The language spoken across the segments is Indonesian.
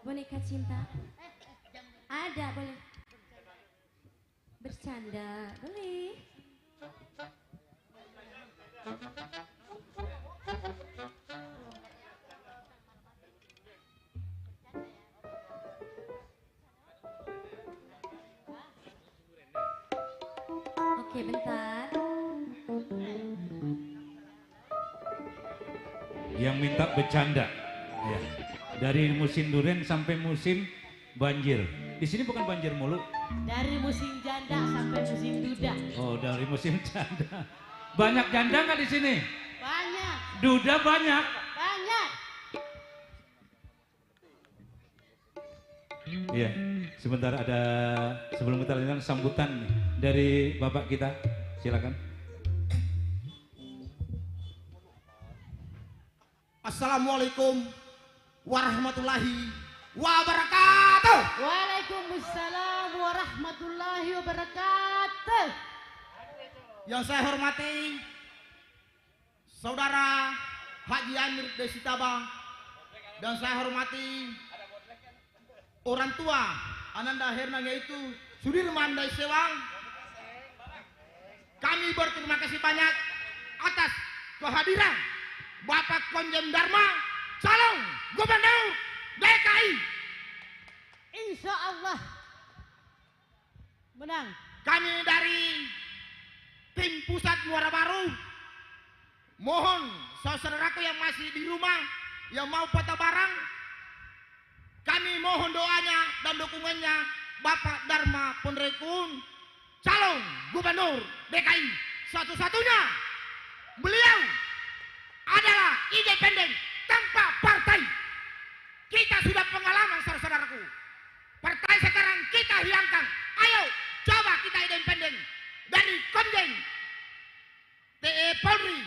Boneka cinta? Ada, boleh. Bercanda, boleh. Oke, bentar. Yang minta bercanda. Ya. Dari musim durian sampai musim banjir. Di sini bukan banjir mulu. Dari musim janda sampai musim duda. Oh, dari musim janda. Banyak janda nggak di sini? Banyak. Duda banyak. Banyak. Iya. Sebentar ada sebelum kita lanjutkan sambutan dari bapak kita. Silakan. Assalamualaikum warahmatullahi wabarakatuh. Waalaikumsalam warahmatullahi wabarakatuh. Yang saya hormati Saudara Haji Amir Desitaba, dan saya hormati orang tua Ananda Hernang yaitu Sudirman Daisewang. Kami berterima kasih banyak atas kehadiran Bapak Komjen Dharma, calon Gubernur DKI. Insya Allah menang. Kami dari tim pusat Muara Baru mohon saudaraku yang masih di rumah yang mau patah barang, kami mohon doanya dan dukungannya Bapak Dharma Penrekun, calon Gubernur DKI satu-satunya. Beliau adalah independen tanpa partai. Kita sudah pengalaman saudara-saudaraku. Partai sekarang kita hilangkan. Ayo coba kita independen dari Komjen TE Polri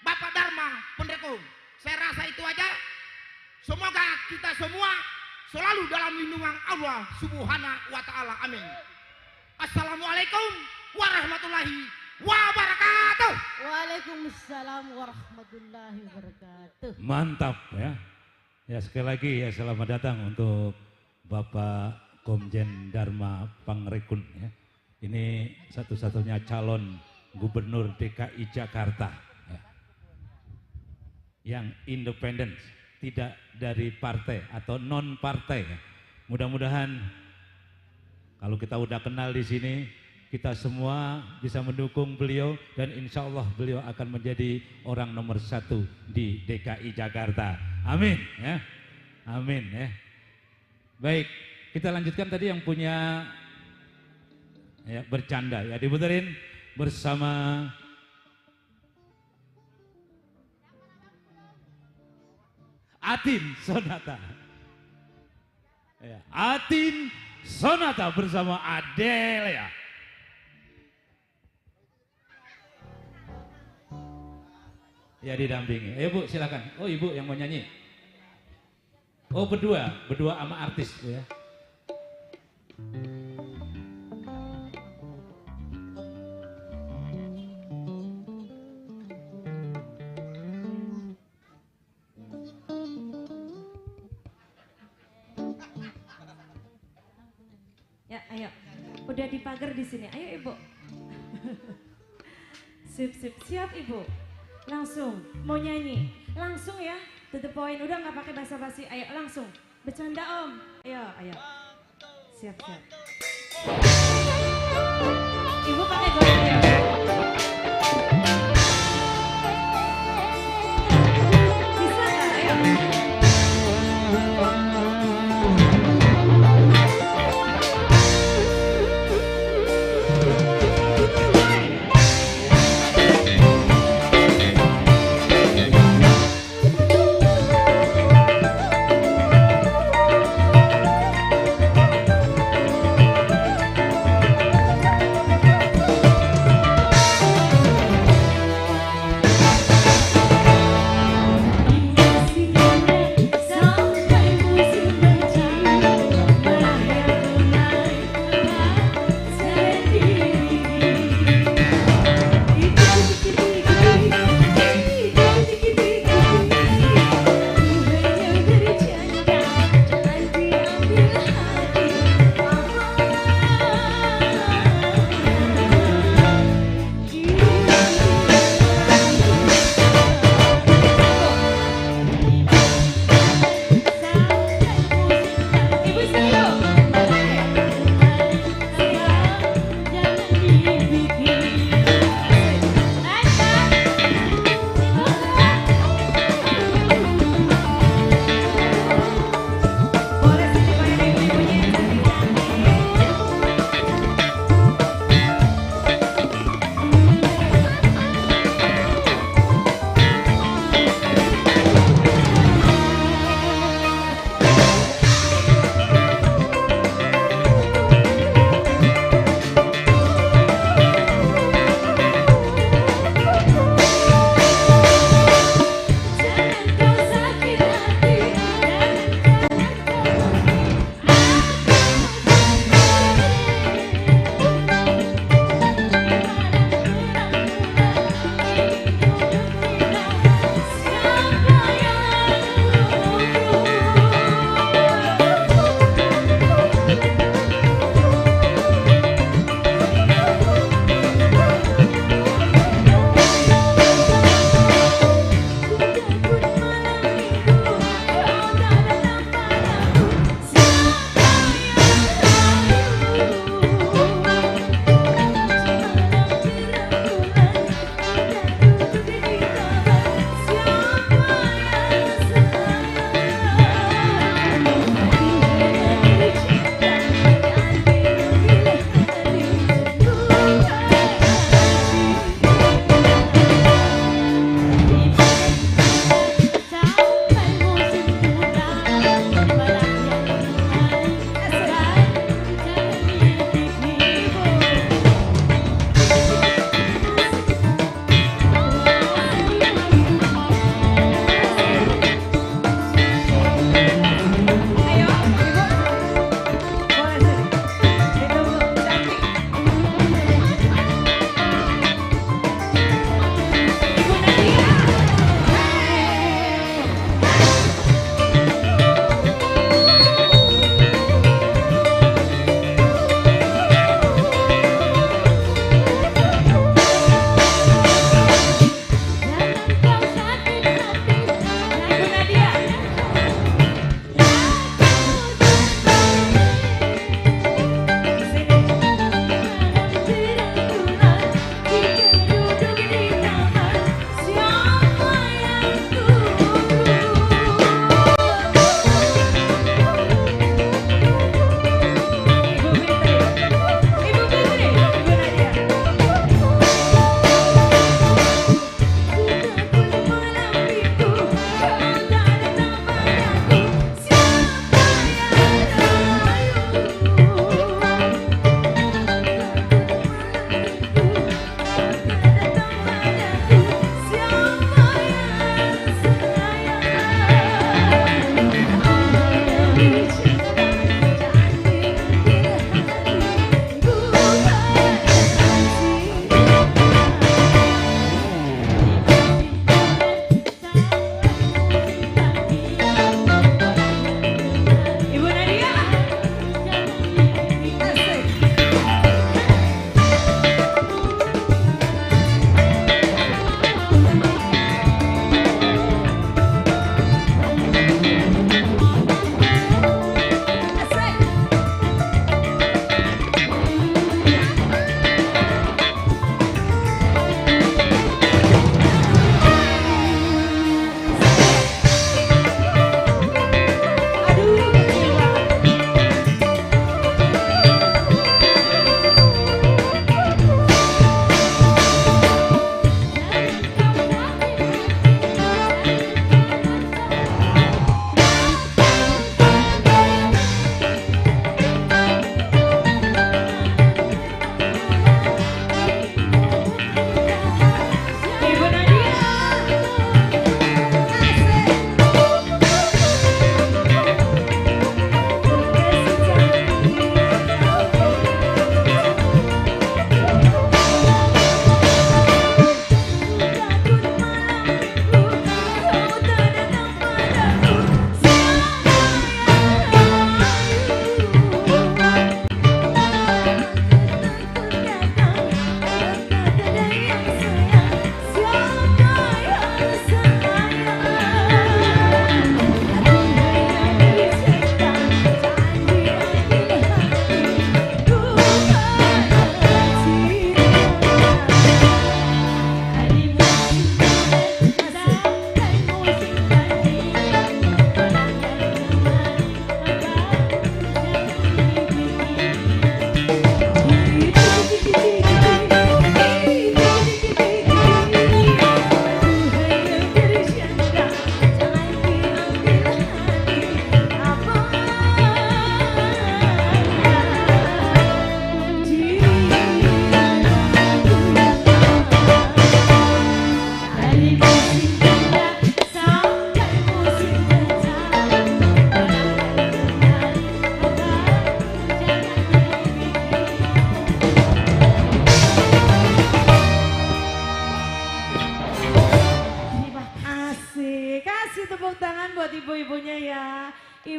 Bapak Dharma Penrekun. Saya rasa itu aja. Semoga kita semua selalu dalam lindungan Allah Subhanahu wa taala. Amin. Assalamualaikum warahmatullahi wabarakatuh. Waalaikumsalam warahmatullahi wabarakatuh. Mantap ya. Ya sekali lagi ya selamat datang untuk Bapak Komjen Dharma Pangrekun ya. Ini satu-satunya calon Gubernur DKI Jakarta ya. Yang independen, tidak dari partai atau non partai ya. Mudah-mudahan kalau kita udah kenal di sini, kita semua bisa mendukung beliau dan insya Allah beliau akan menjadi orang nomor 1 di DKI Jakarta. Amin ya. Amin ya. Baik, kita lanjutkan tadi yang punya ya, bercanda ya, diputerin bersama Atin Sonata. Ya, Atin Sonata bersama Adele ya. Ya didampingi. Ayo Bu silakan. Oh Ibu yang mau nyanyi. Oh berdua sama artis Bu ya. Ya, ayo. Udah dipagar di sini. Ayo Ibu. Sip. Siap Ibu. Langsung mau nyanyi. Langsung ya. To the point. Udah nggak pakai basa-basi. Ayo langsung. Bercanda Om. Ayo. Siap. Ibu pakai goyang ya. Bisa nggak? Ayo.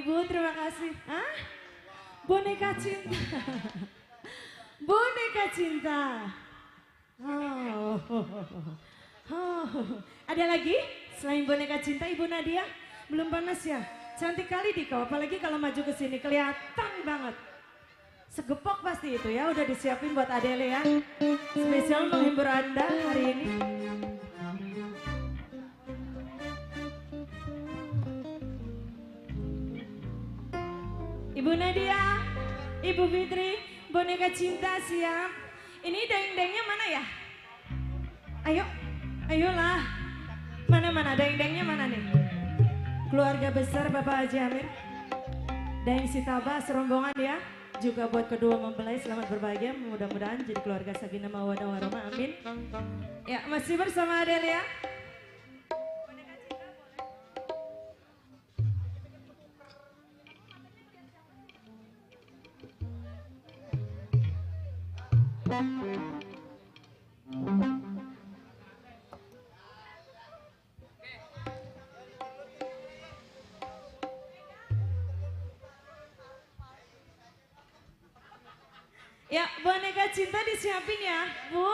Ibu terima kasih. Hah? Boneka cinta. Boneka cinta. Oh. Ada lagi selain boneka cinta Ibu Nadia? Belum panas ya? Cantik kali di kau, apalagi kalau maju ke sini kelihatan banget. Segepok pasti itu ya, udah disiapin buat Adele ya. Spesial menghibur Anda hari ini. Ibu Nadia, Ibu Fitri, boneka cinta siap. Ini deng-dengnya mana ya? Ayo, ayolah. Mana-mana deng-dengnya mana nih? Keluarga besar Bapak Haji Amir. Deng Sitaba serombongan ya. Juga buat kedua mempelai selamat berbahagia. Mudah-mudahan jadi keluarga sakinah mawaddah warahmah. Amin. Ya, masih bersama Adele ya. Ya, boneka cinta disiapin ya, Bu.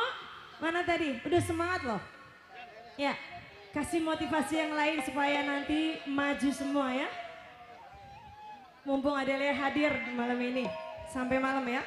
Mana tadi? Udah semangat loh. Ya, kasih motivasi yang lain supaya nanti maju semua ya. Mumpung Adele hadir malam ini. Sampai malam ya.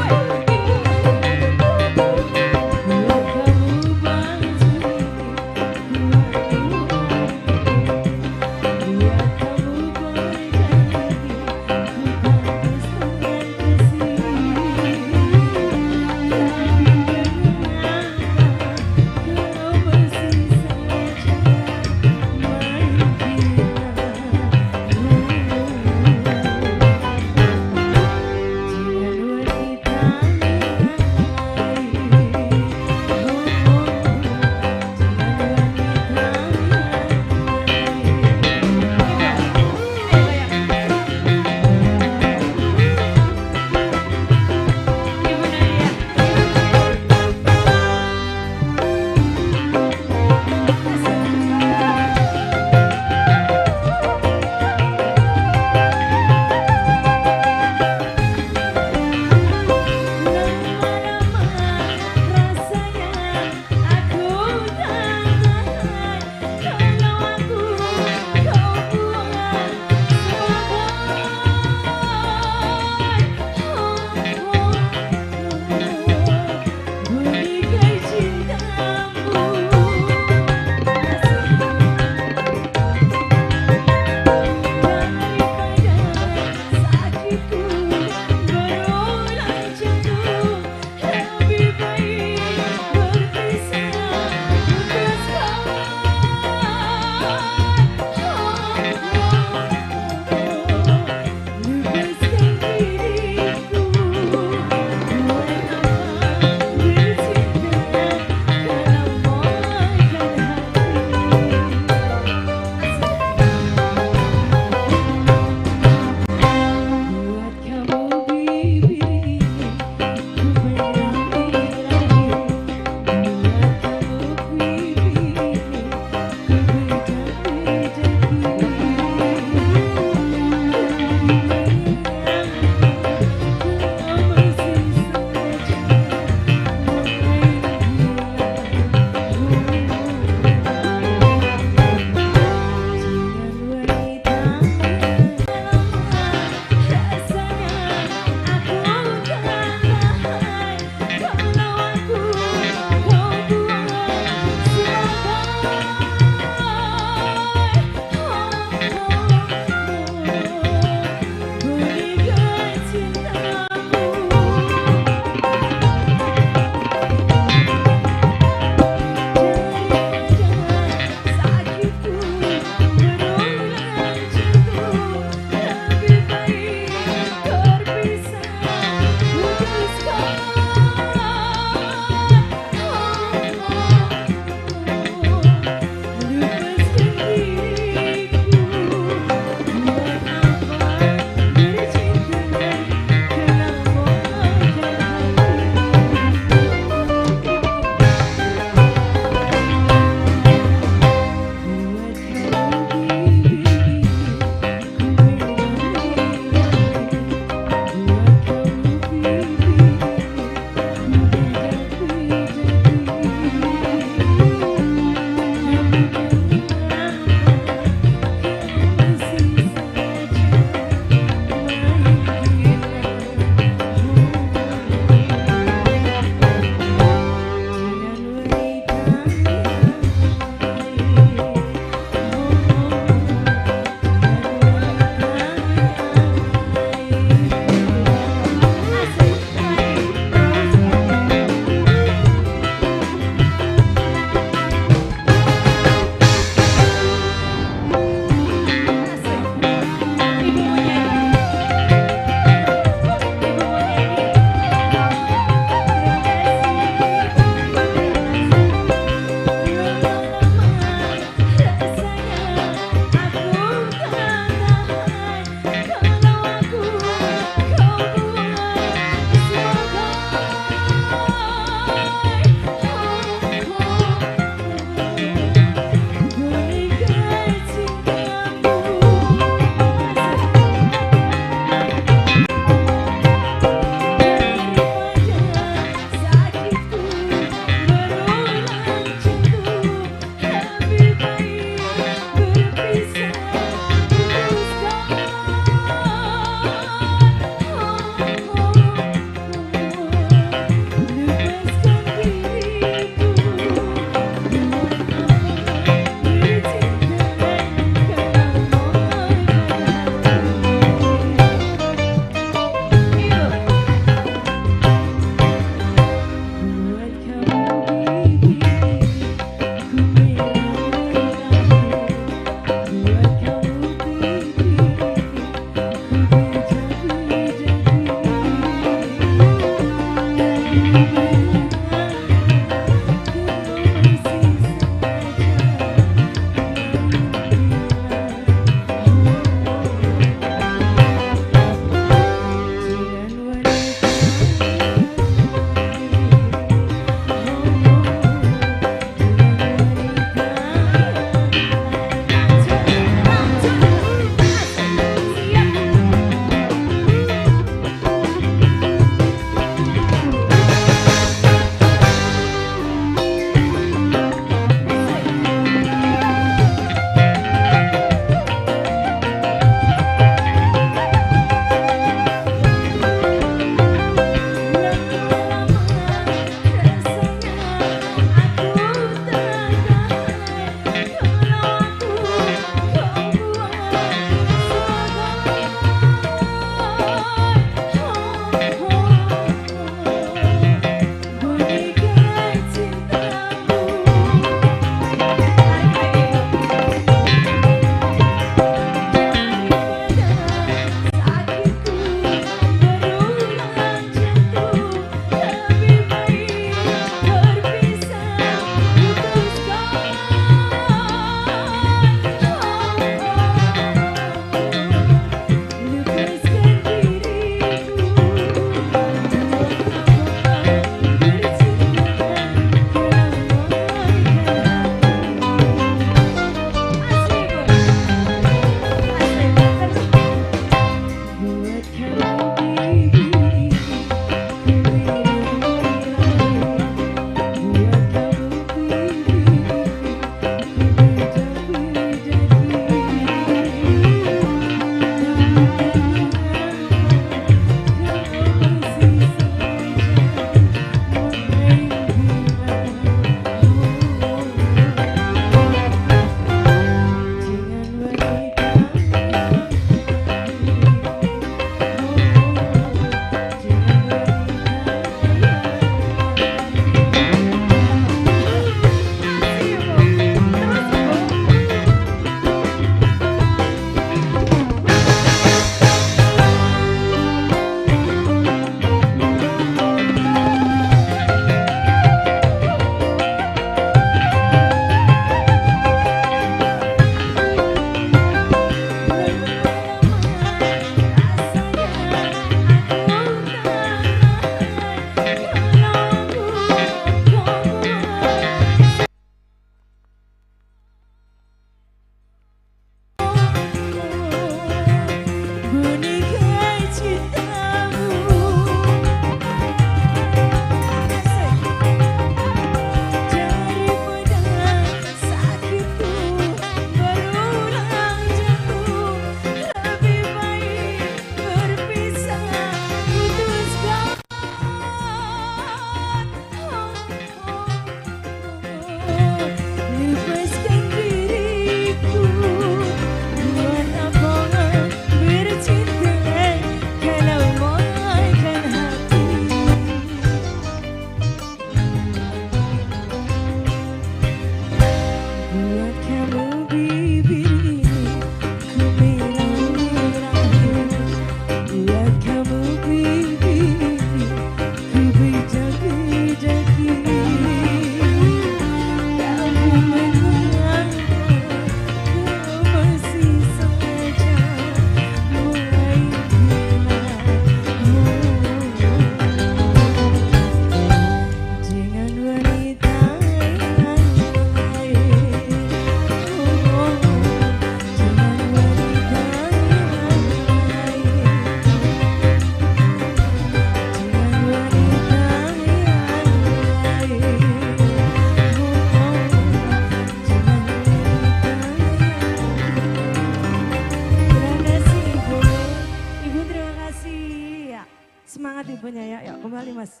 Semangat ibunya ya. Yuk kembali Mas.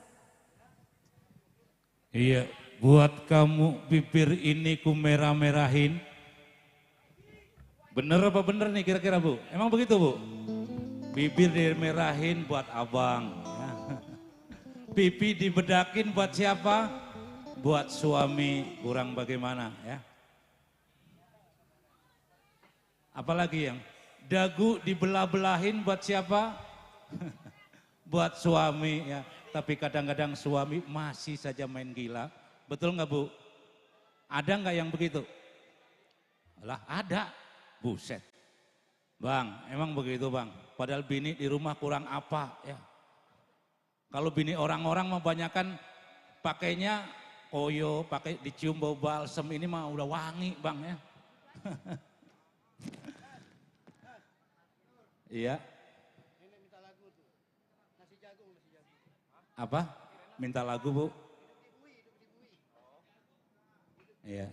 Iya, buat kamu bibir ini ku merah-merahin. Bener apa bener nih kira-kira Bu? Emang begitu Bu? Bibir dimerahin buat abang. Ya. Pipi dibedakin buat siapa? Buat suami, kurang bagaimana ya. Apalagi yang dagu dibelah-belahin buat siapa? Buat suami ya. Tapi kadang-kadang suami masih saja main gila. Betul nggak Bu? Ada nggak yang begitu? Lah ada. Buset. Bang, emang begitu Bang. Padahal bini di rumah kurang apa ya. Kalau bini orang-orang mah banyakan pakainya koyo, pakai dicium bau balsem, ini mah udah wangi Bang ya. Iya. Apa? Minta lagu Bu? Iya.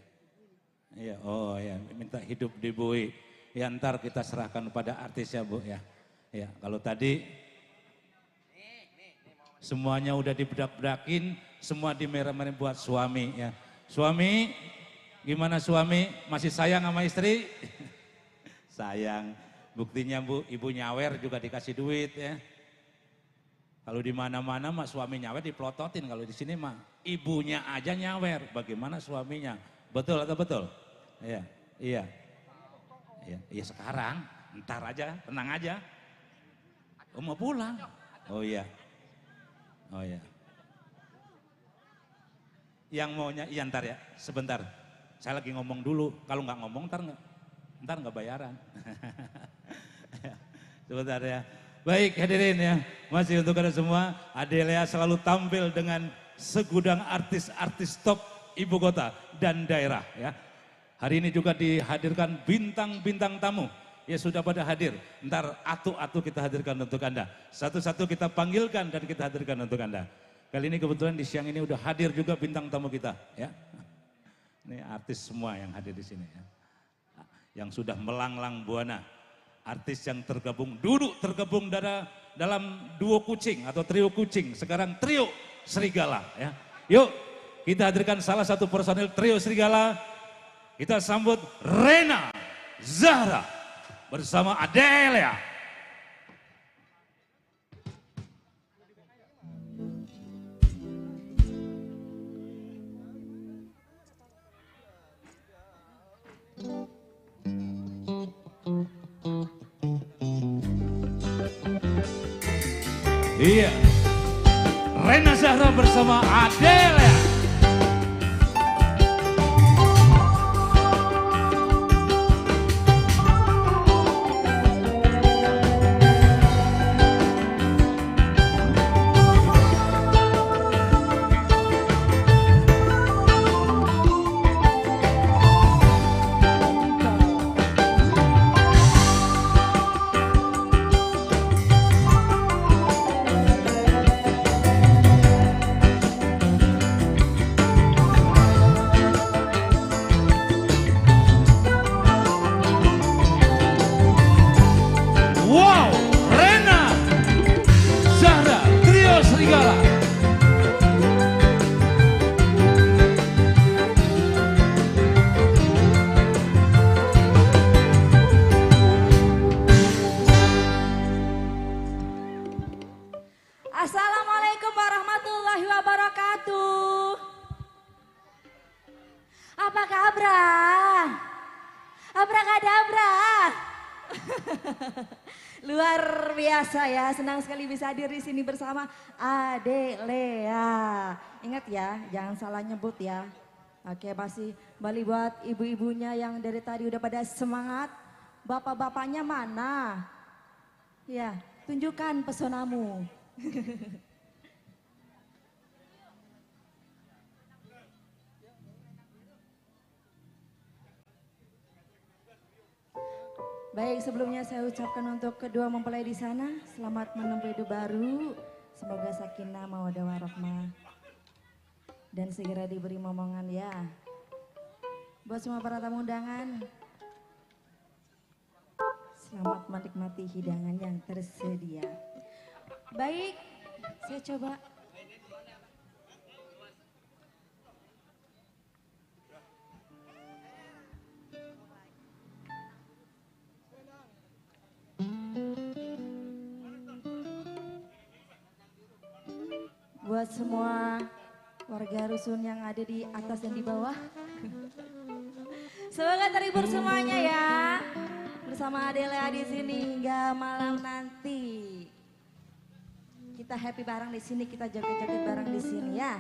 Iya, oh ya, minta hidup di bui. Ya ntar kita serahkan pada artis ya Bu ya. Ya, kalau tadi semuanya udah dibedak-bedakin, semua dimerah-merahin buat suami ya. Suami, gimana suami? Masih sayang sama istri? Sayang. Buktinya Bu, ibu nyawer juga dikasih duit ya. Kalau di mana-mana mah suami nyawer dipelototin, kalau di sini mah ibunya aja nyawer, bagaimana suaminya? Betul atau betul? Iya, iya. Iya, iya sekarang, ntar aja, tenang aja. Oh mau pulang? Oh iya. Oh iya. Yang maunya, iya ntar ya, sebentar. Saya lagi ngomong dulu, kalau nggak ngomong ntar nggak bayaran. Sebentar ya. Baik hadirin ya, masih untuk Anda semua, Adelia selalu tampil dengan segudang artis-artis top ibu kota dan daerah ya. Hari ini juga dihadirkan bintang-bintang tamu, ya sudah pada hadir. Ntar atu-atu kita hadirkan untuk Anda. Satu-satu kita panggilkan dan kita hadirkan untuk Anda. Kali ini kebetulan di siang ini udah hadir juga bintang tamu kita ya. Ini artis semua yang hadir di sini ya. Yang sudah melanglang buana. Artis yang duduk tergabung dalam duo kucing atau trio kucing, sekarang trio serigala ya. Yuk kita hadirkan salah satu personil trio serigala, kita sambut Rena Zahra bersama Adelia. Iya, Rena Zahra bersama Adelia. Assalamualaikum warahmatullahi wabarakatuh. Apa kabar? Abrakadabra. Luar biasa ya, senang sekali bisa hadir di sini bersama Adelia. Ingat ya, jangan salah nyebut ya. Oke, masih kembali buat ibu-ibunya yang dari tadi udah pada semangat. Bapak-bapaknya mana? Ya, tunjukkan pesonamu. Baik, sebelumnya saya ucapkan untuk kedua mempelai di sana, selamat menempuh hidup baru. Semoga sakinah mawaddah warahmah dan segera diberi momongan ya. Buat semua para tamu undangan, selamat menikmati hidangan yang tersedia. Baik, Saya coba. Buat semua warga rusun yang ada di atas dan di bawah. Semoga terhibur semuanya ya. Bersama Adelia di sini hingga malam nanti. Kita happy bareng di sini, kita joget-joget bareng di sini ya.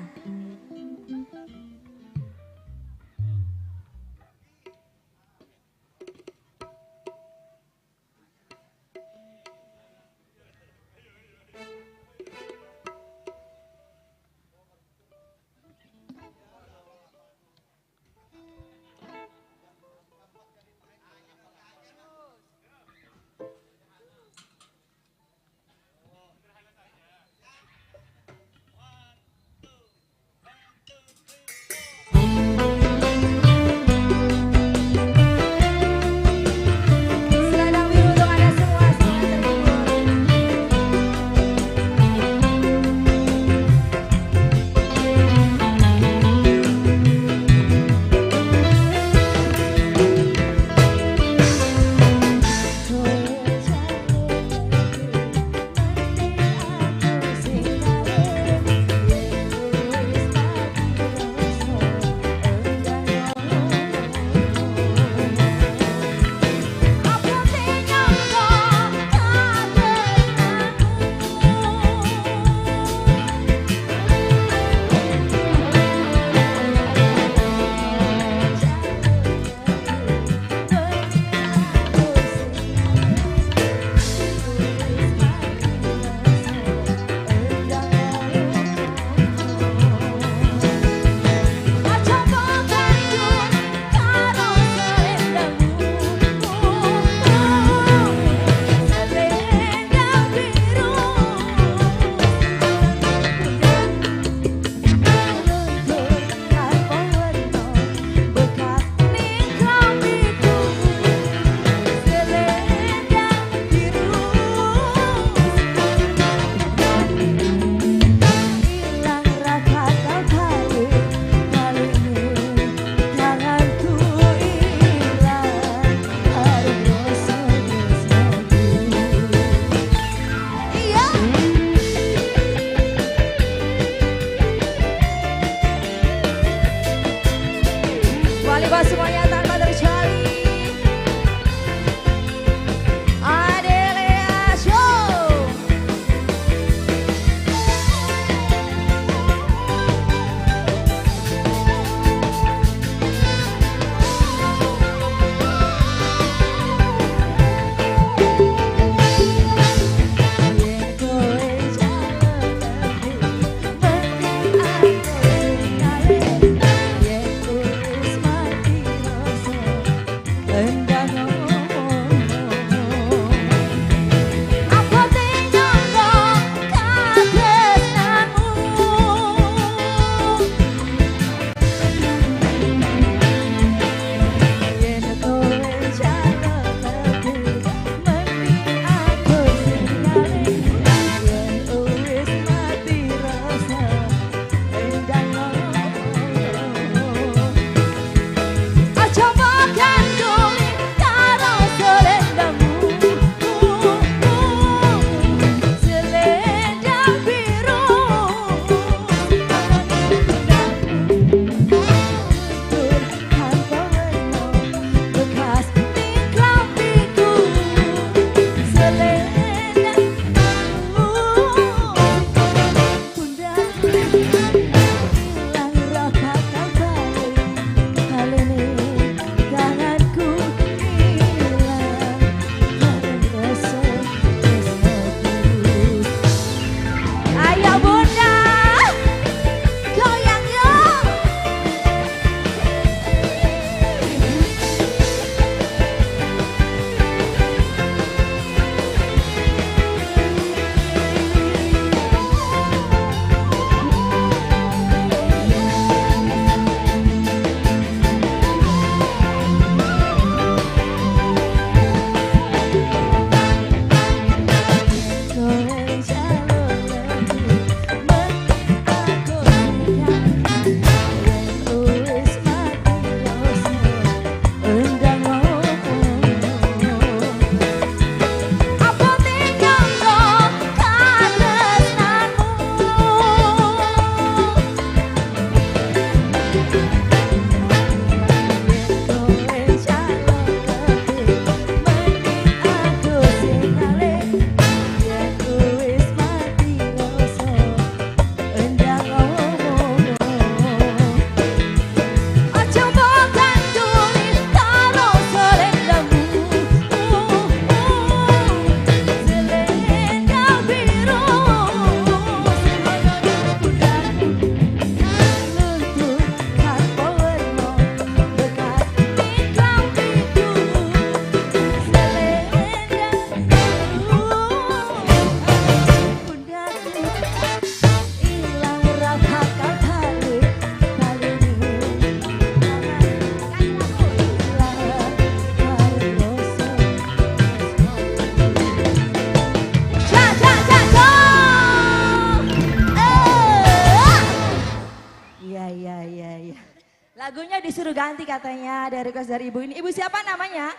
Lagunya disuruh ganti katanya dari request dari ibu ini. Ibu siapa namanya?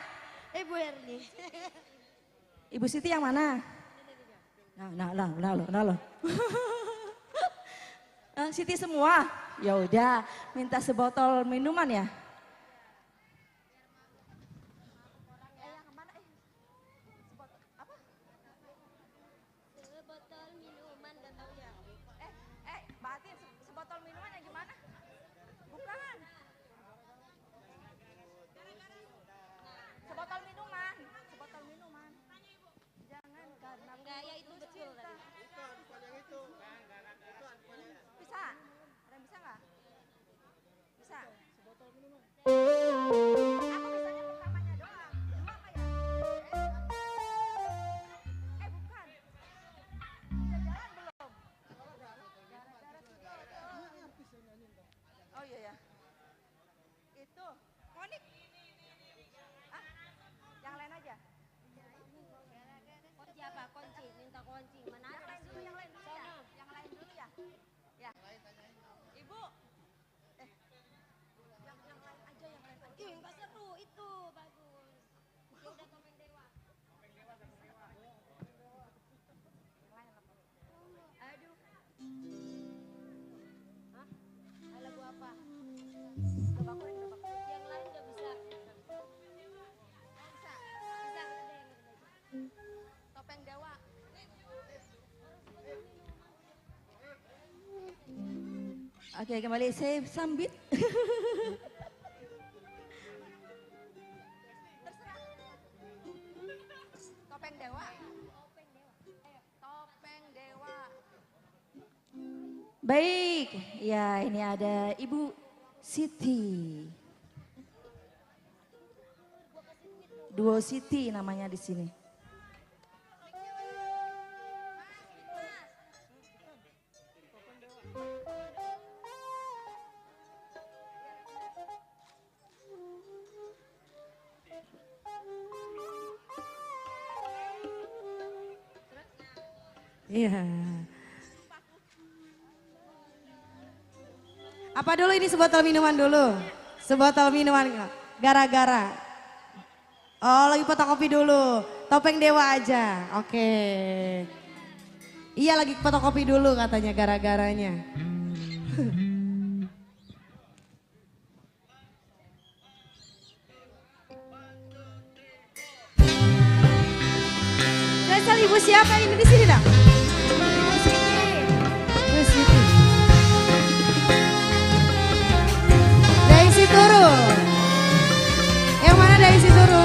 Ibu Erni. Ibu Siti yang mana? Nah loh. Siti semua. Ya udah, minta sebotol minuman ya. Sebotol minuman gak tahu ya. Mbak Atin, sebotol minuman yang gimana? Bukan. Sebotol minuman. Jangan karena Enggak, ya itu betul tadi. bisa. Ada yang bisa nggak? Bisa. Aku bisanya pertamanya doang. Dua apa ya? Bukan. Udah jalan belum? Oh iya ya. Itu Monik. Ah, yang lain aja. Kunci apa? Kunci, minta kunci. Mana Yang ada lain dulu, sih? yang lain dulu ya. Yang lain dulu ya. Ya. Ibu. Yang lain aja, yang lain aja. Ih, enggak seru itu, bagus. Ya udah topeng dewa. Aduh. Hah? Lagu apa? Gebak kuring, gebak kuring. Yang lain enggak bisa. Bisa. Bisa udah yang aja. Topeng Dewa. Oke, kembali saya sambit. Terserah. Topeng Dewa. Topeng Dewa. Baik, ya ini ada Ibu Siti. Duo Siti namanya di sini. Iya. Apa dulu ini sebotol minuman dulu? Sebotol minuman gara-gara. Oh lagi fotokopi dulu. Topeng Dewa aja. Oke. Iya lagi fotokopi dulu katanya gara-garanya. Spesial ibu siapa ini di sini dah? Ibu Siti. Ibu Siti. Daisy Turu. Yang mana Daisy Turu?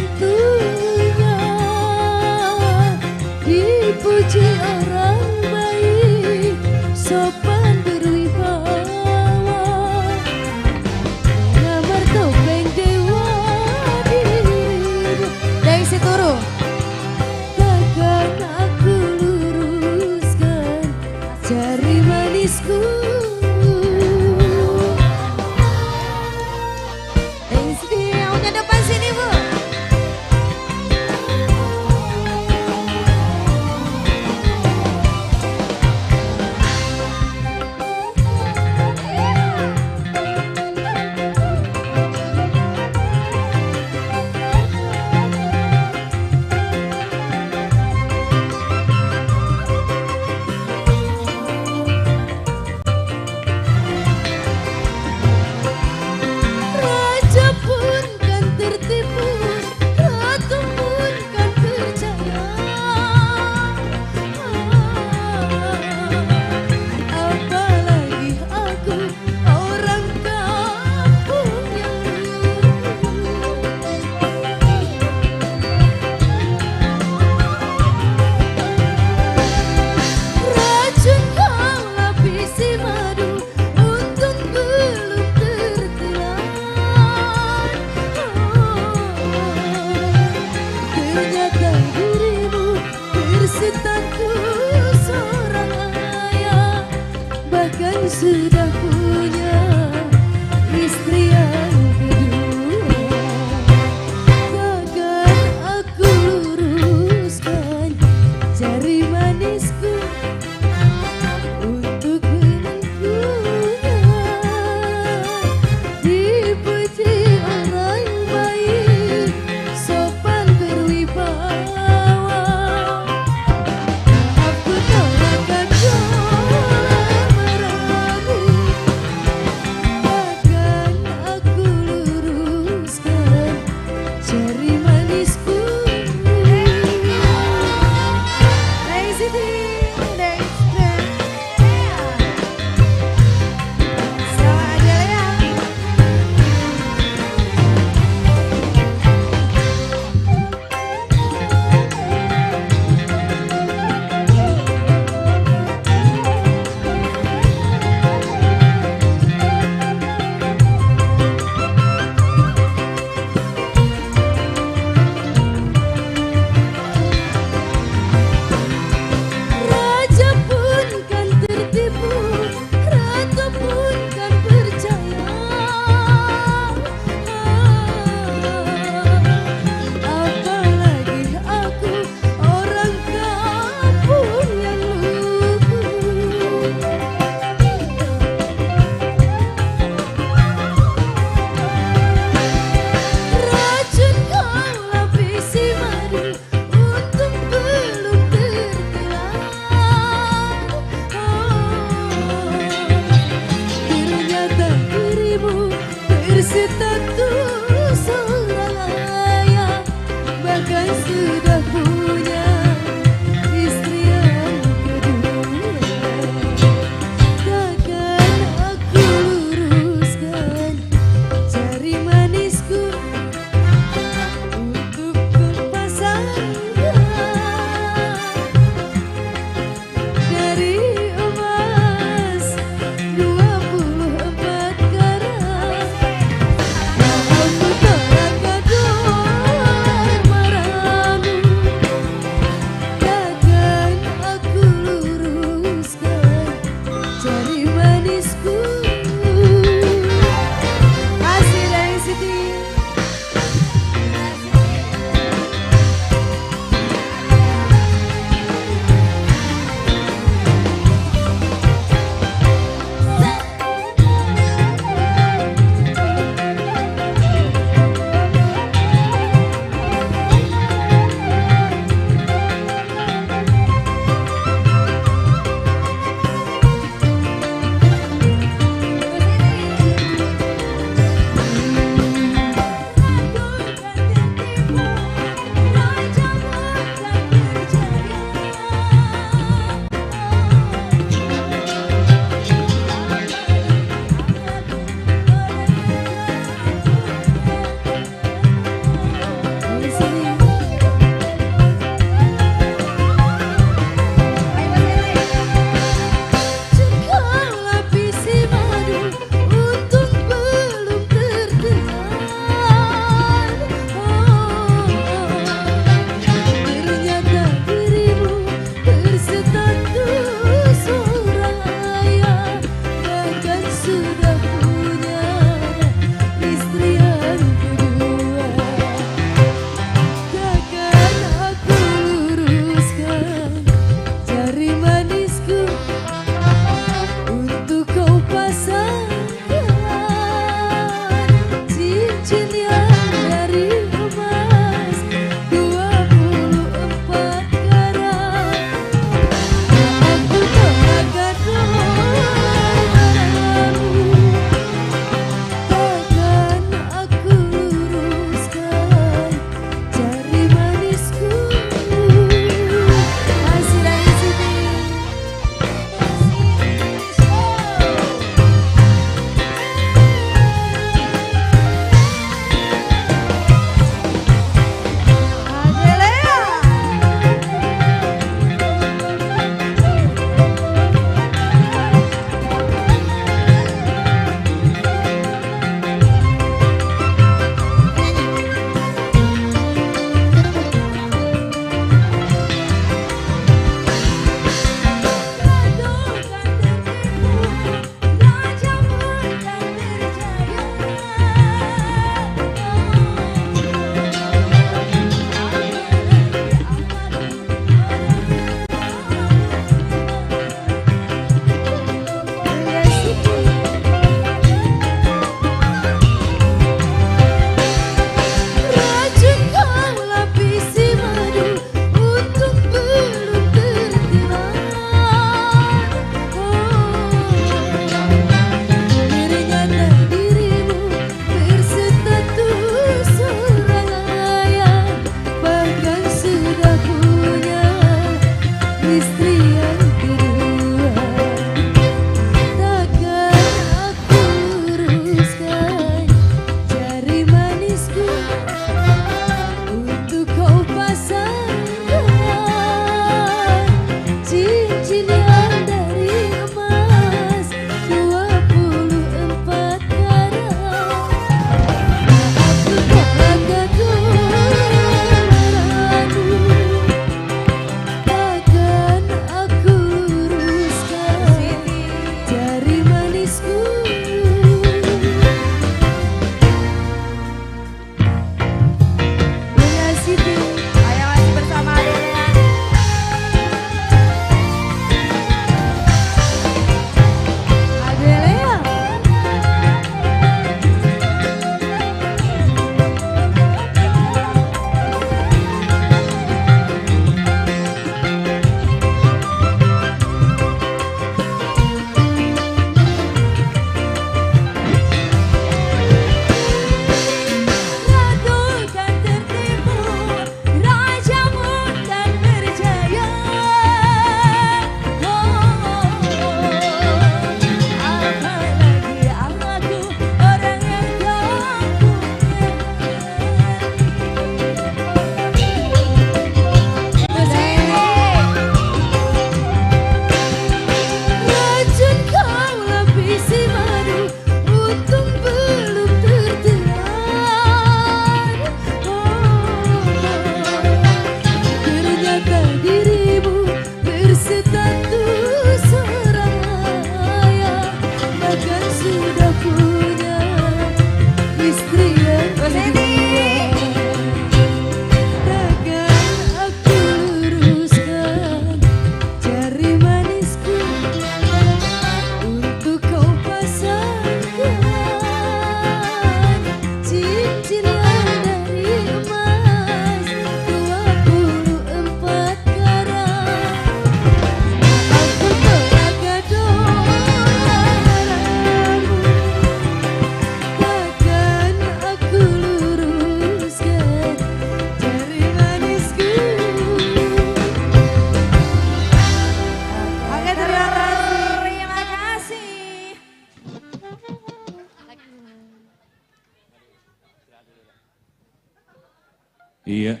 Iya.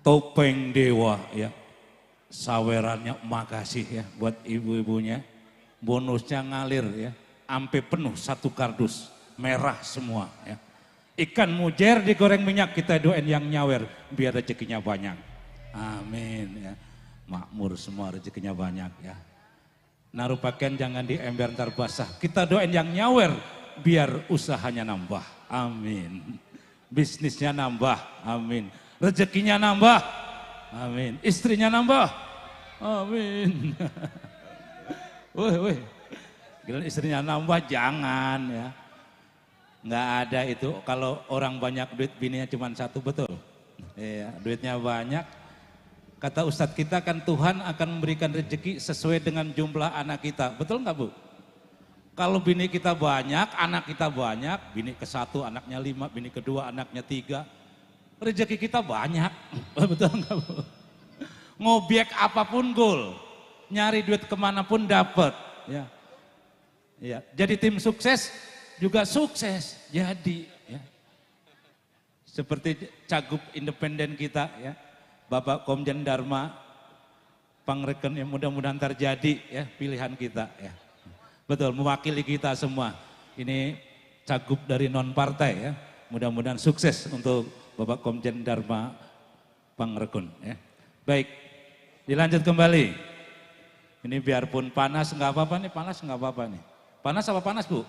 Topeng Dewa ya. Sawerannya makasih ya buat ibu-ibunya. Bonusnya ngalir ya. Ampe penuh satu kardus. Merah semua ya. Ikan mujair digoreng minyak kita doain yang nyawer biar rezekinya banyak. Amin ya. Makmur semua rezekinya banyak ya. Naruh pakaian jangan di ember ntar basah. Kita doain yang nyawer biar usahanya nambah. Amin. Bisnisnya nambah. Amin. Rezekinya nambah. Amin. Istrinya nambah. Amin. Woi. Gila istrinya nambah jangan ya. Nggak ada itu kalau orang banyak duit bininya cuma satu, betul. Iya, duitnya banyak. Kata Ustadz kita kan Tuhan akan memberikan rezeki sesuai dengan jumlah anak kita. Betul nggak Bu? Kalau bini kita banyak, anak kita banyak, bini ke satu anaknya 5, bini kedua anaknya 3. Rezeki kita banyak. Betul nggak Bu? Ngobyek apapun gol. Nyari duit kemanapun dapat. Ya. Ya. Jadi tim sukses juga sukses. Jadi ya. Seperti cagup independen kita ya. Bapak Komjen Dharma Pangreken yang mudah-mudahan terjadi ya pilihan kita ya. Betul, mewakili kita semua. Ini cagup dari non partai ya. Mudah-mudahan sukses untuk Bapak Komjen Dharma Pangreken ya. Baik, dilanjut kembali. Ini biarpun panas nggak apa-apa nih, panas nggak apa-apa nih. Panas apa panas Bu?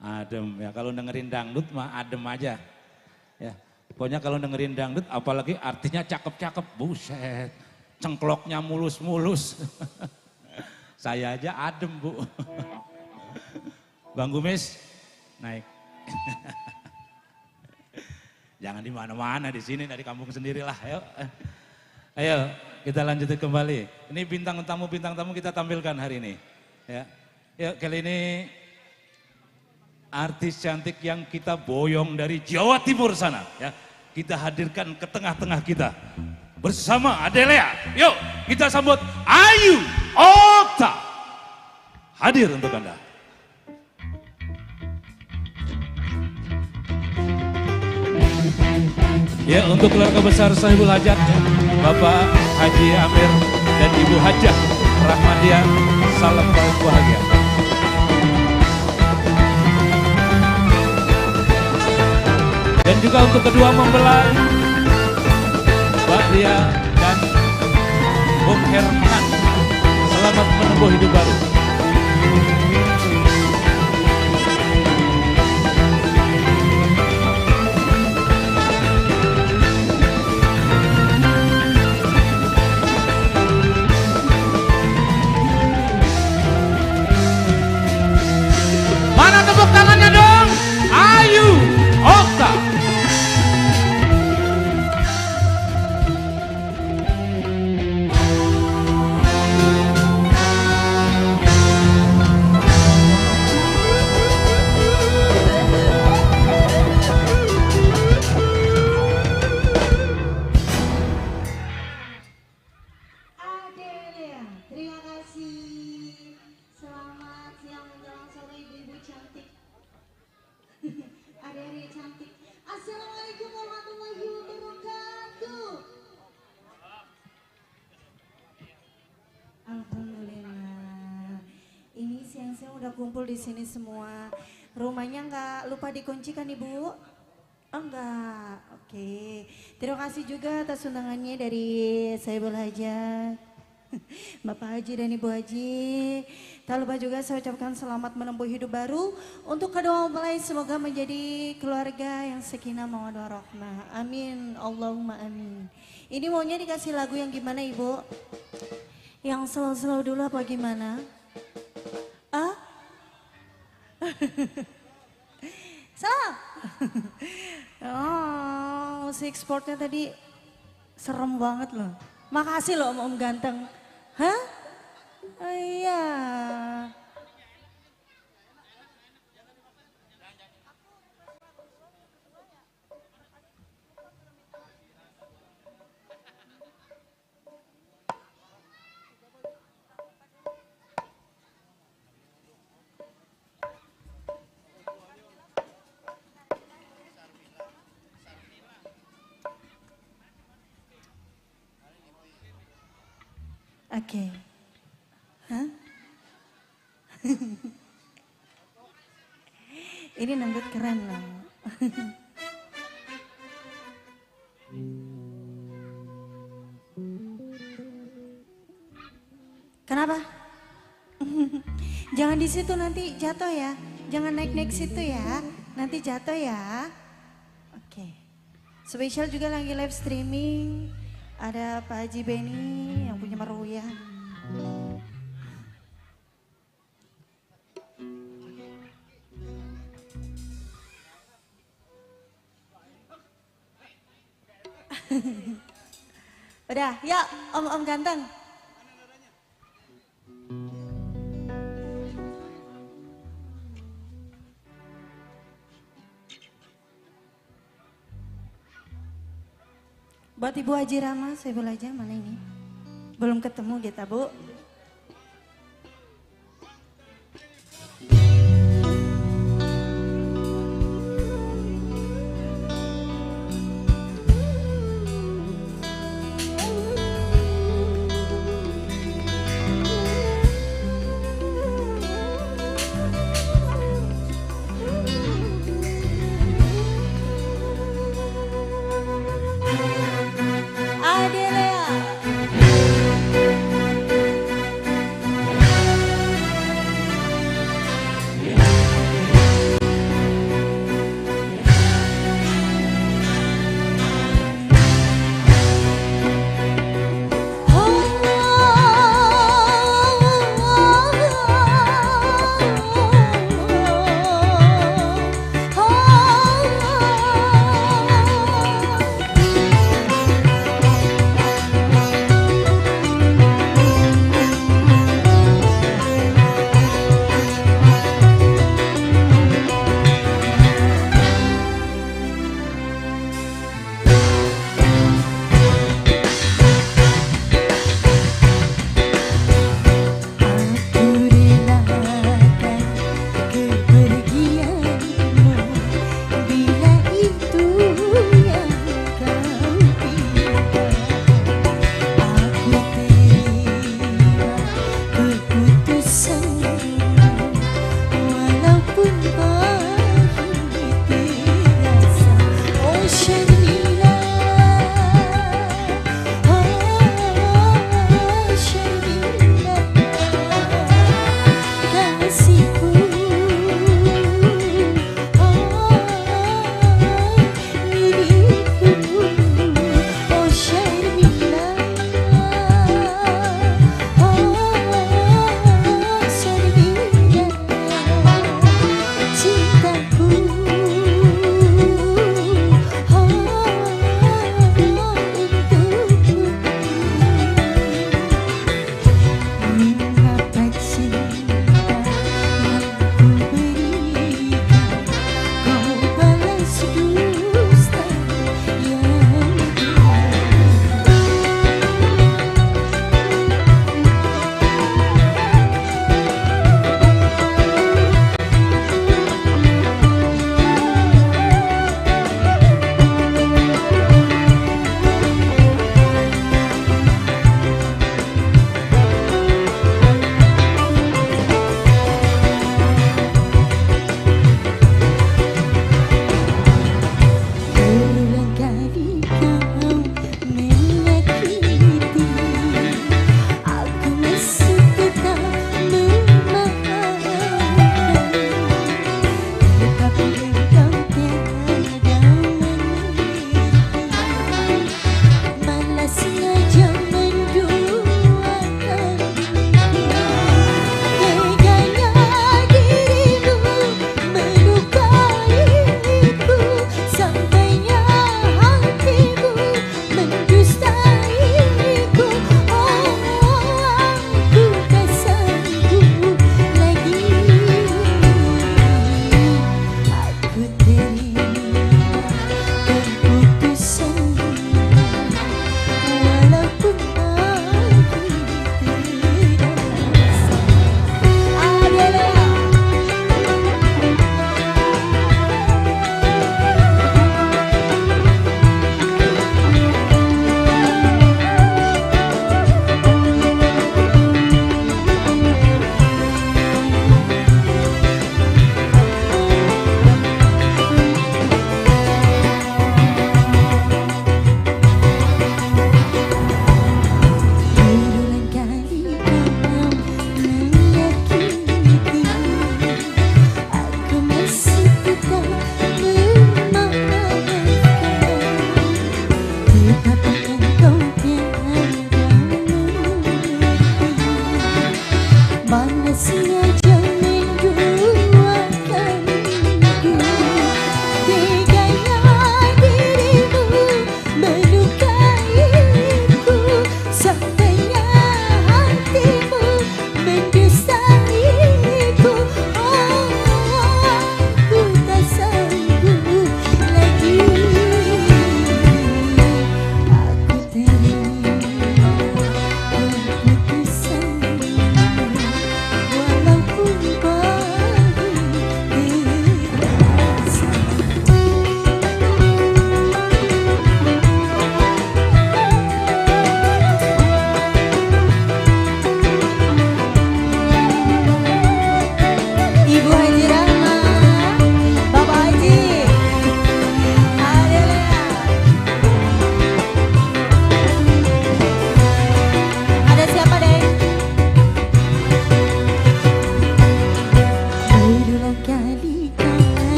Adem ya, kalau dengerin dangdut mah adem aja ya. Pokoknya kalau dengerin dangdut apalagi artinya cakep-cakep, buset. Cengkloknya mulus-mulus. Saya aja adem Bu. Bang Gumis naik. Jangan di mana-mana di sini dari kampung sendirilah. Ayo kita lanjutin kembali. Ini bintang tamu kita tampilkan hari ini. Ya. Yuk kali ini artis cantik yang kita boyong dari Jawa Timur sana ya. Kita hadirkan ke tengah-tengah kita bersama Adelea. Yuk kita sambut Ayu Okta. Hadir untuk Anda. Ya untuk keluarga besar Sahibul Hajat ya, Bapak Haji Amir dan Ibu Hajah Rahmadiah, salam bahagia. Dan juga untuk kedua mempelai Mbak Lia dan Bung Herman, selamat menempuh hidup baru. Mana tepuk tangannya dong? Ayu Okta. Adelia, terima kasih. Selamat siang menjelang sore ibu-ibu cantik. Adelia cantik. Assalamualaikum warahmatullahi wabarakatuh. Alhamdulillah. Ini siang-siang udah kumpul di sini semua. Rumahnya nggak lupa dikuncikan Ibu? Oh enggak, oke. Terima kasih juga atas undangannya dari Sahibul Hajat, Bapak Haji dan Ibu Haji. Tak lupa juga saya ucapkan selamat menempuh hidup baru untuk kedua mempelai, semoga menjadi keluarga yang sakinah mawaddah warahmah. Amin, Allahumma amin. Ini maunya dikasih lagu yang gimana Ibu? Yang slow-slow dulu apa gimana? Ah? Salah. Oh, musik sportnya tadi serem banget loh. Makasih loh Om Ganteng. Hah? Oh, iya. Oke. Hah? Ini nanggut keren loh. Kenapa? Jangan di situ nanti jatuh ya. Jangan naik-naik situ ya. Nanti jatuh ya. Oke. Spesial juga lagi live streaming. Ada Pak Haji Beni yang punya Maruyah. Udah, yuk om ganteng. Buat Ibu Haji Rama, saya boleh aja mana ini? Belum ketemu kita, Bu.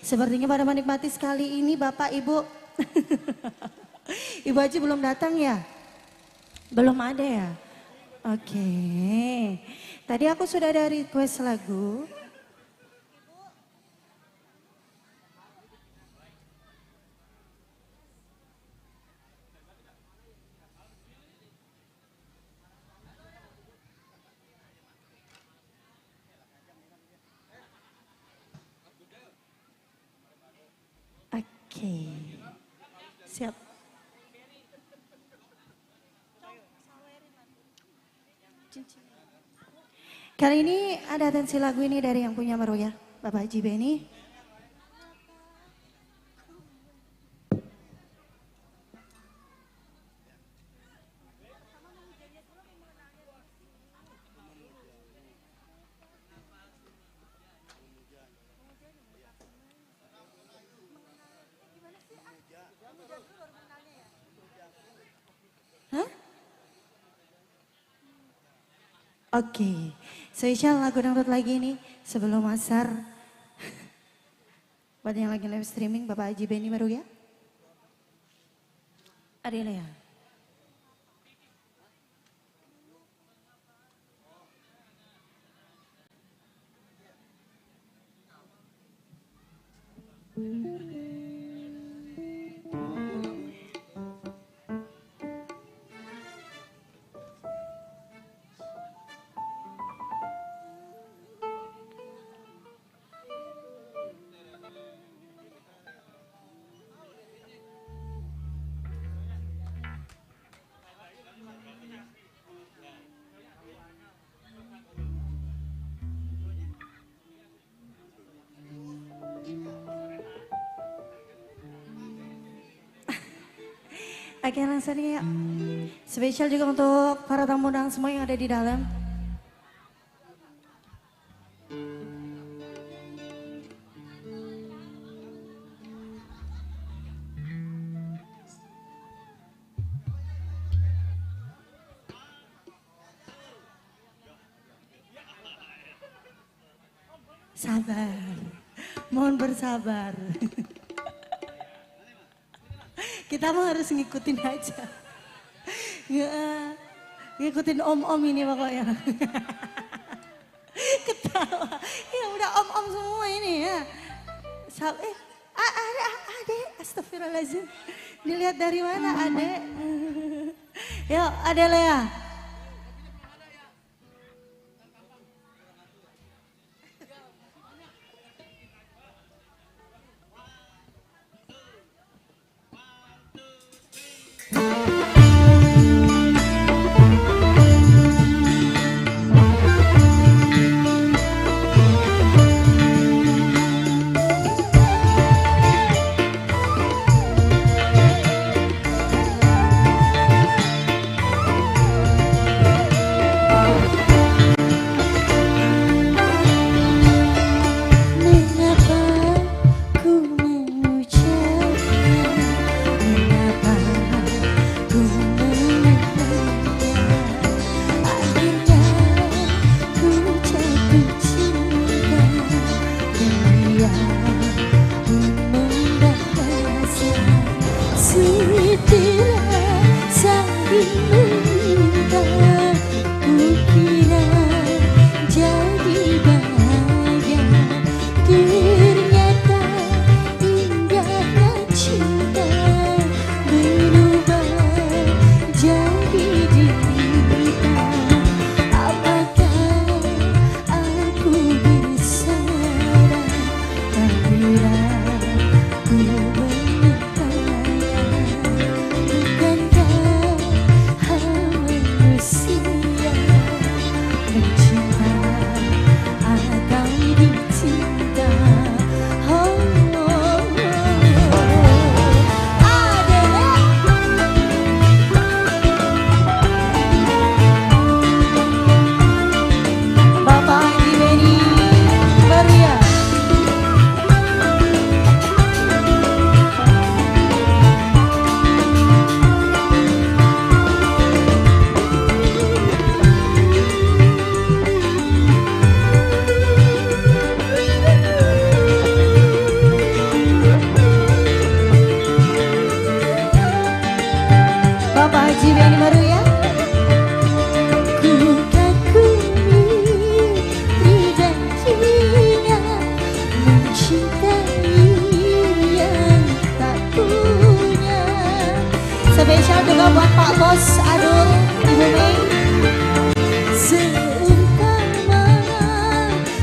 Sepertinya pada menikmati sekali ini Bapak Ibu. Ibu Haji belum datang ya? Belum ada ya? Oke. Tadi aku sudah ada request lagu. Oke. Siap. Kali ini ada atensi lagu ini dari yang punya Meruya, Bapak Haji Beni. Hah? Oke, spesial lagu dangdut lagi nih sebelum asar. Buat yang lagi live streaming Bapak Haji Beni baru ya. Adelia. Oke langsung ya. Spesial juga untuk para tamu undangan semua yang ada di dalam. Sabar, mohon bersabar. Kita mah harus ngikutin aja. Ngikutin om-om ini pokoknya. Ketawa. Ya udah om-om semua ini ya. Ade, astagfirullahaladzim. Dilihat dari mana Ade? Yuk, Ade Lea. Pak Bos Adul, Ibu Mei. Seumpama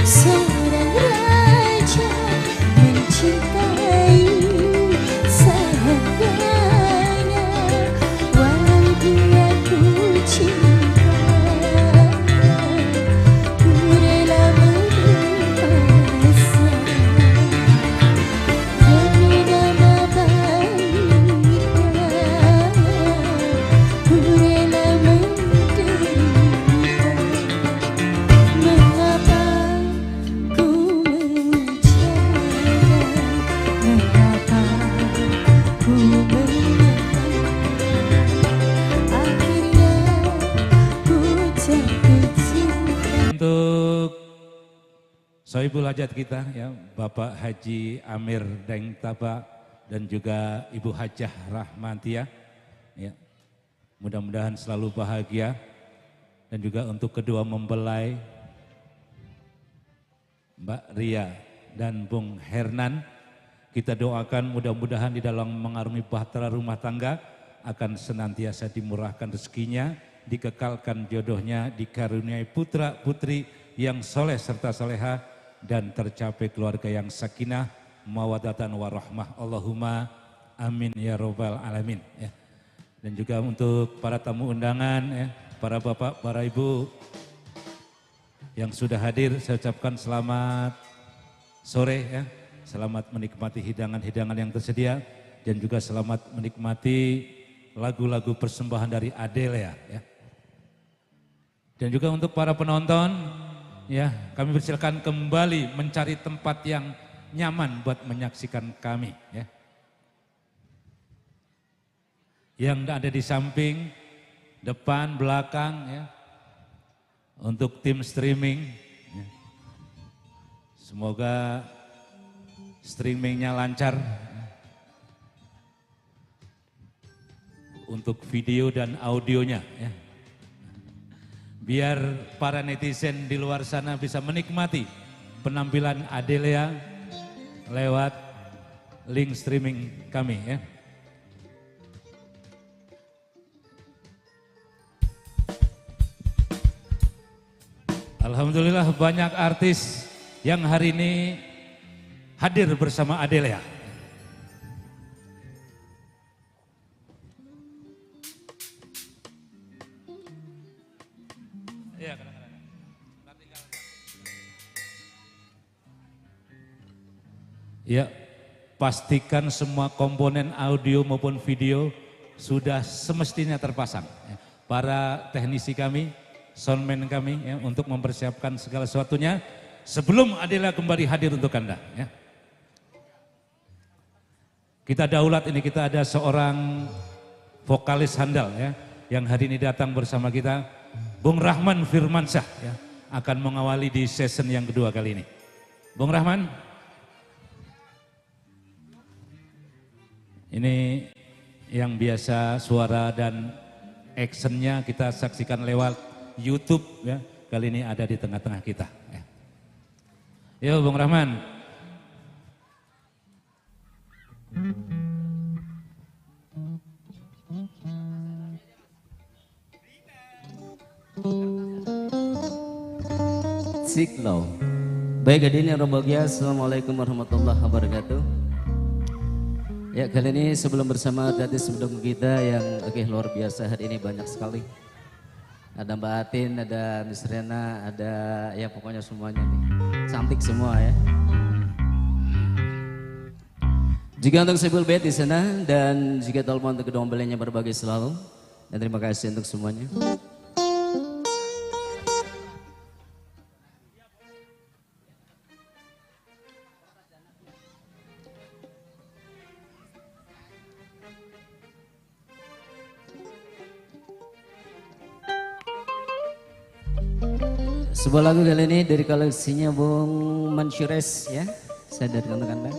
seorang raja mencintai sahabatnya, walau dia ku cinta, ku rela melepasnya demi nama baiknya, ku rela menderita. Mengapa ku menjaga, mengapa ku menyerah, akhirnya ku jatuh cinta. Untuk Sohibul Hajat kita ya, Bapak Haji Amir Deng Taba dan juga Ibu Hajah Rahmantia ya. Mudah-mudahan selalu bahagia, dan juga untuk kedua mempelai Mbak Ria dan Bung Hernan, kita doakan mudah-mudahan di dalam mengarungi bahtera rumah tangga akan senantiasa dimurahkan rezekinya, dikekalkan jodohnya, dikaruniai putra putri yang soleh serta soleha, dan tercapai keluarga yang sakinah, mawadatan warahmah. Allahumma amin ya robbal alamin ya. Dan juga untuk para tamu undangan ya, para bapak, para ibu yang sudah hadir, saya ucapkan selamat sore ya. Selamat menikmati hidangan-hidangan yang tersedia, dan juga selamat menikmati lagu-lagu persembahan dari Adelia ya. Dan juga untuk para penonton ya, kami persilakan kembali mencari tempat yang nyaman buat menyaksikan kami ya. Yang ada di samping, depan, belakang ya. Untuk tim streaming ya. Semoga streamingnya lancar ya. Untuk video dan audionya ya. Biar para netizen di luar sana bisa menikmati penampilan Adelia lewat link streaming kami ya. Alhamdulillah banyak artis yang hari ini hadir bersama Adelia. Ya, pastikan semua komponen audio maupun video sudah semestinya terpasang. Para teknisi kami, soundman kami ya, untuk mempersiapkan segala sesuatunya sebelum Adelia kembali hadir untuk Anda ya. Kita daulat ini, kita ada seorang vokalis handal ya, yang hari ini datang bersama kita, Bung Rahman Firmansyah ya, akan mengawali di season yang kedua kali ini. Bung Rahman, ini yang biasa suara dan actionnya kita saksikan lewat YouTube ya, kali ini ada di tengah-tengah kita ya. Yo Bung Rahman. Siklo. Baik hadirin yang berbahagia, assalamualaikum warahmatullahi wabarakatuh. Ya, kali ini sebelum bersama artis pendukung kita yang luar biasa hari ini banyak sekali. Ada Mbak Atin, ada Miss Rena, ada ya pokoknya semuanya nih. Cantik semua ya. Juga untuk Sibul Bet di sana, dan juga telepon untuk kedua mempelainya berbagai selalu. Dan terima kasih untuk semuanya. Sebuah lagu kali ini dari koleksinya Bung Mansures ya, saya dari untuk Anda.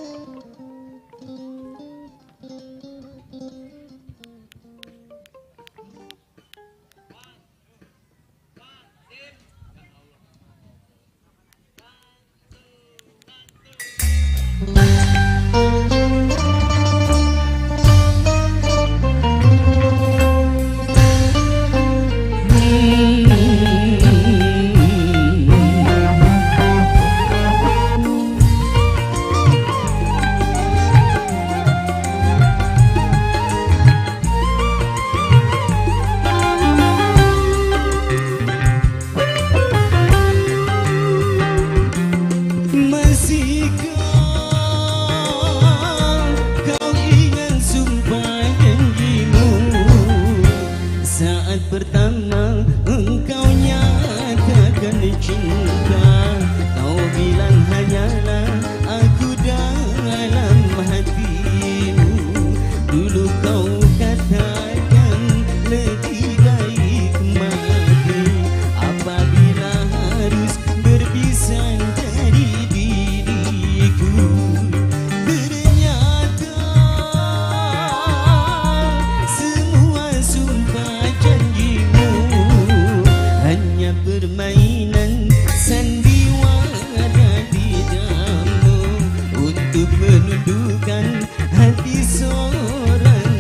hati seorang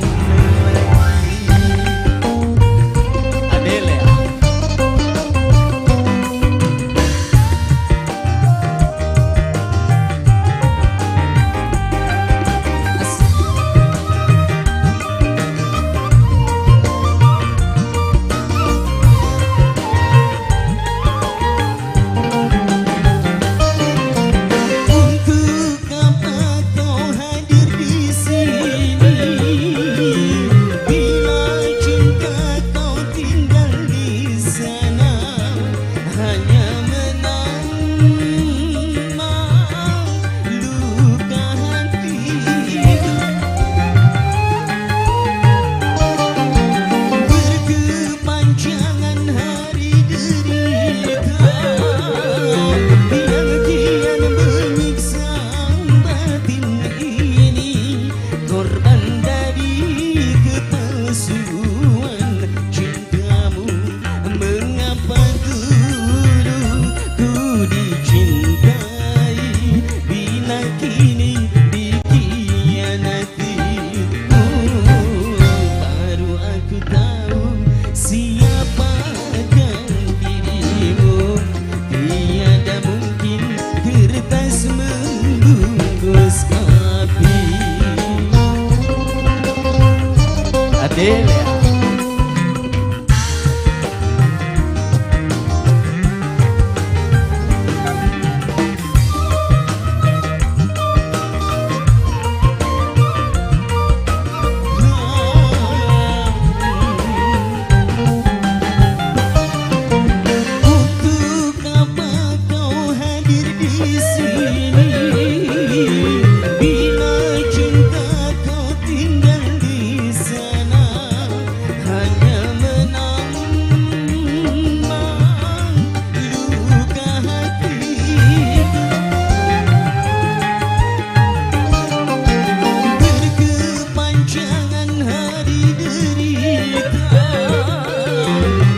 lelaki. Adele. Untuk apa kau hadir di sini bila cinta kau tinggal di sana hanya menambah luka hati. Berkepanjangan hari derita yang kian menyiksa batin ini, korban dari kepalsuan cintamu. Mengapa dulu ku dicintai bila kini dikhianati? Baru aku tahu siapakah dirimu. Tiada mungkin kertas membungkus api. Adele. Untuk apa kau hadir di sini bila cinta kau tinggal di sana hanya menambah luka hati. Berkepanjangan hari derita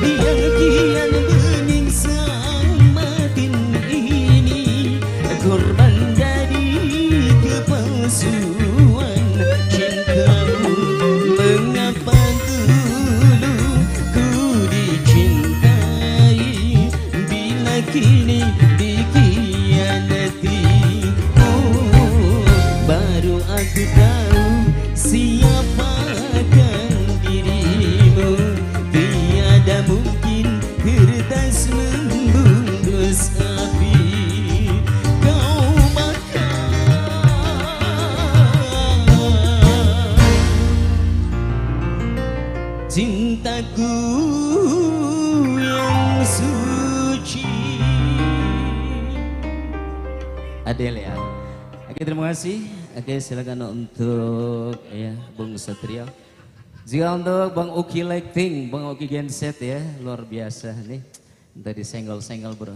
yang kian menyiksa batin ini, korban dari kepalsuan cintamu. Mengapa dulu ku dicintai bila kini dikhianati? Baru aku tahu siapakah dirimu. Tiada mungkin kertas membungkus api. Kau bakar cintaku yang suci. Adele ya. Oke, terima kasih. Oke, silakan untuk ya Bung Satrio. Juga untuk Bang Uki Lighting, Bang Uki Genset ya, luar biasa nih. Tadi senggol-senggol bro.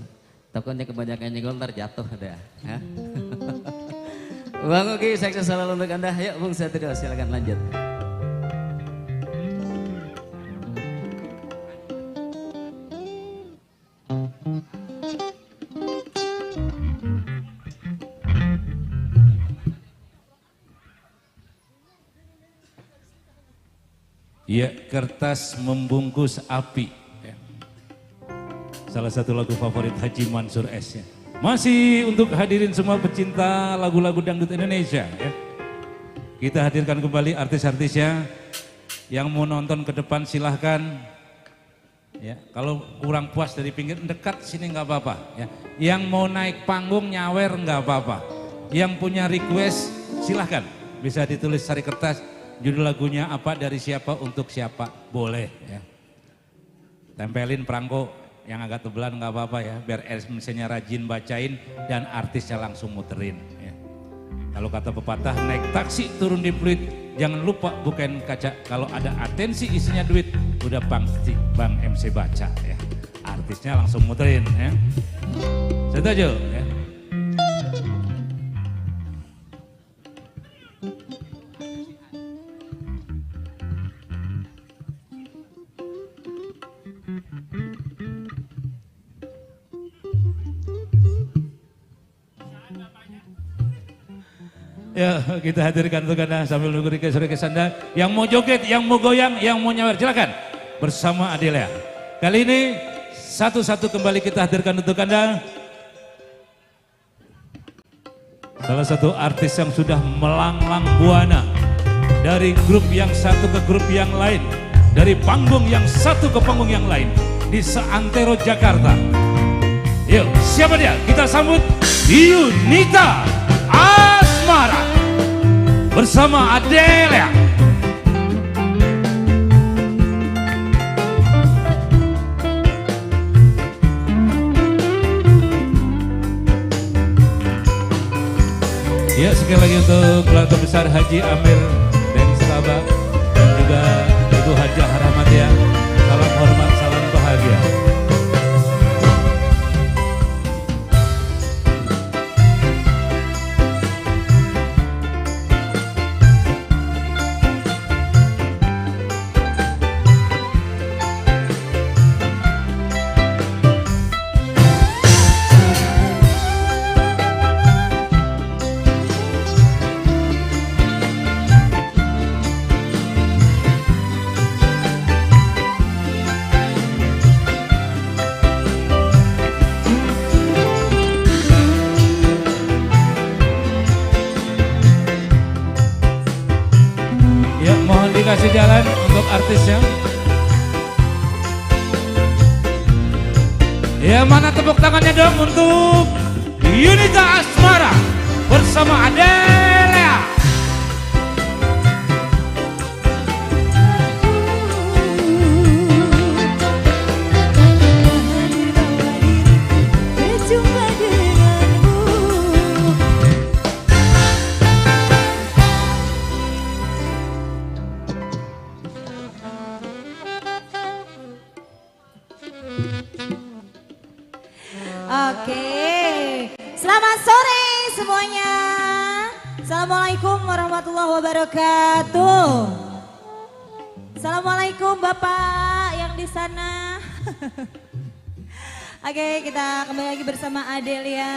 Takutnya kebanyakan nyenggol ntar jatuh dah. Ya. Bang Uki, sukses selalu untuk Anda. Yuk Bung Satrio, silakan lanjut. Ya, kertas membungkus api. Ya. Salah satu lagu favorit Haji Mansur S. Ya. Masih untuk hadirin semua pecinta lagu-lagu dangdut Indonesia. Ya. Kita hadirkan kembali artis-artisnya. Yang mau nonton ke depan silahkan. Ya, kalau kurang puas dari pinggir dekat sini nggak apa-apa. Ya. Yang mau naik panggung nyawer nggak apa-apa. Yang punya request silahkan. Bisa ditulis cari kertas. Judul lagunya apa, dari siapa, untuk siapa, boleh ya. Tempelin perangko yang agak tebelan nggak apa-apa ya, biar MC-nya rajin bacain dan artisnya langsung muterin ya. Kalau kata pepatah, naik taksi turun di Pluit, jangan lupa bukain kaca. Kalau ada atensi isinya duit, udah pasti Bang MC baca ya. Artisnya langsung muterin ya. Setuju ya. Ya, kita hadirkan untuk Anda sambil nunggu request Anda. Yang mau joget, yang mau goyang, yang mau nyawer, silakan bersama Adelia. Kali ini satu-satu kembali kita hadirkan untuk Anda. Salah satu artis yang sudah melanglang buana dari grup yang satu ke grup yang lain, dari panggung yang satu ke panggung yang lain di seantero Jakarta. Yuk, siapa dia? Kita sambut Yunita Asmara bersama Adelia. Ya, sekali lagi untuk keluarga besar Haji Amir dari Sabah dan juga Ibu Hajah Rahmatia. Salam hormat, salam bahagia. Kasih jalan untuk artisnya. Ya, mana tepuk tangannya dong untuk Yunita Asmara bersama Adelia. Oke, selamat sore semuanya. Assalamualaikum warahmatullahi wabarakatuh. Assalamualaikum Bapak yang di sana. Oke, kita kembali lagi bersama Adelia.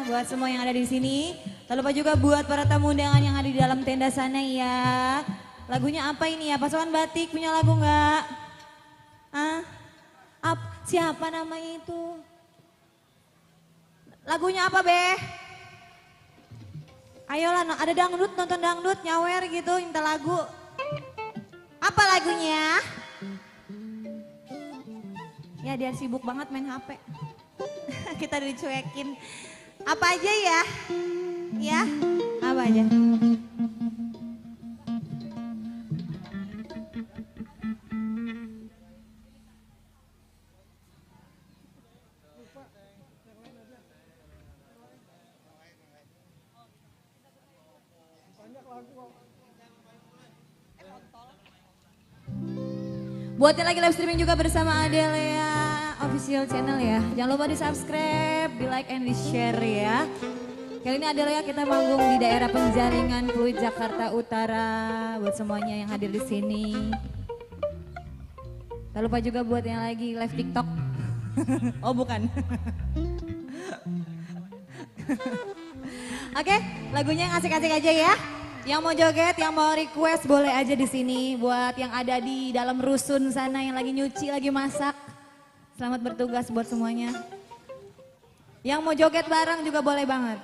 Buat semua yang ada di sini, tak lupa juga buat para tamu undangan yang ada di dalam tenda sana ya. Lagunya apa ini ya? Pasukan Batik punya lagu nggak? Siapa namanya itu? Lagunya apa Be? Ayolah, ada dangdut, nonton dangdut, nyawer gitu, minta lagu. Apa lagunya? Ya dia sibuk banget main HP. Kita dicuekin. Apa aja ya? Ya, apa aja? Buat yang lagi live streaming juga bersama Adelia official channel ya. Jangan lupa di subscribe, di like and di share ya. Kali ini Adelia kita manggung di daerah Penjaringan, Pluit, Jakarta Utara. Buat semuanya yang hadir di sini. Tak lupa juga buat yang lagi live TikTok. Oh bukan. Oke, lagunya yang asik-asik aja ya. Yang mau joget, yang mau request boleh aja di sini. Buat yang ada di dalam rusun sana yang lagi nyuci, lagi masak. Selamat bertugas buat semuanya. Yang mau joget bareng juga boleh banget.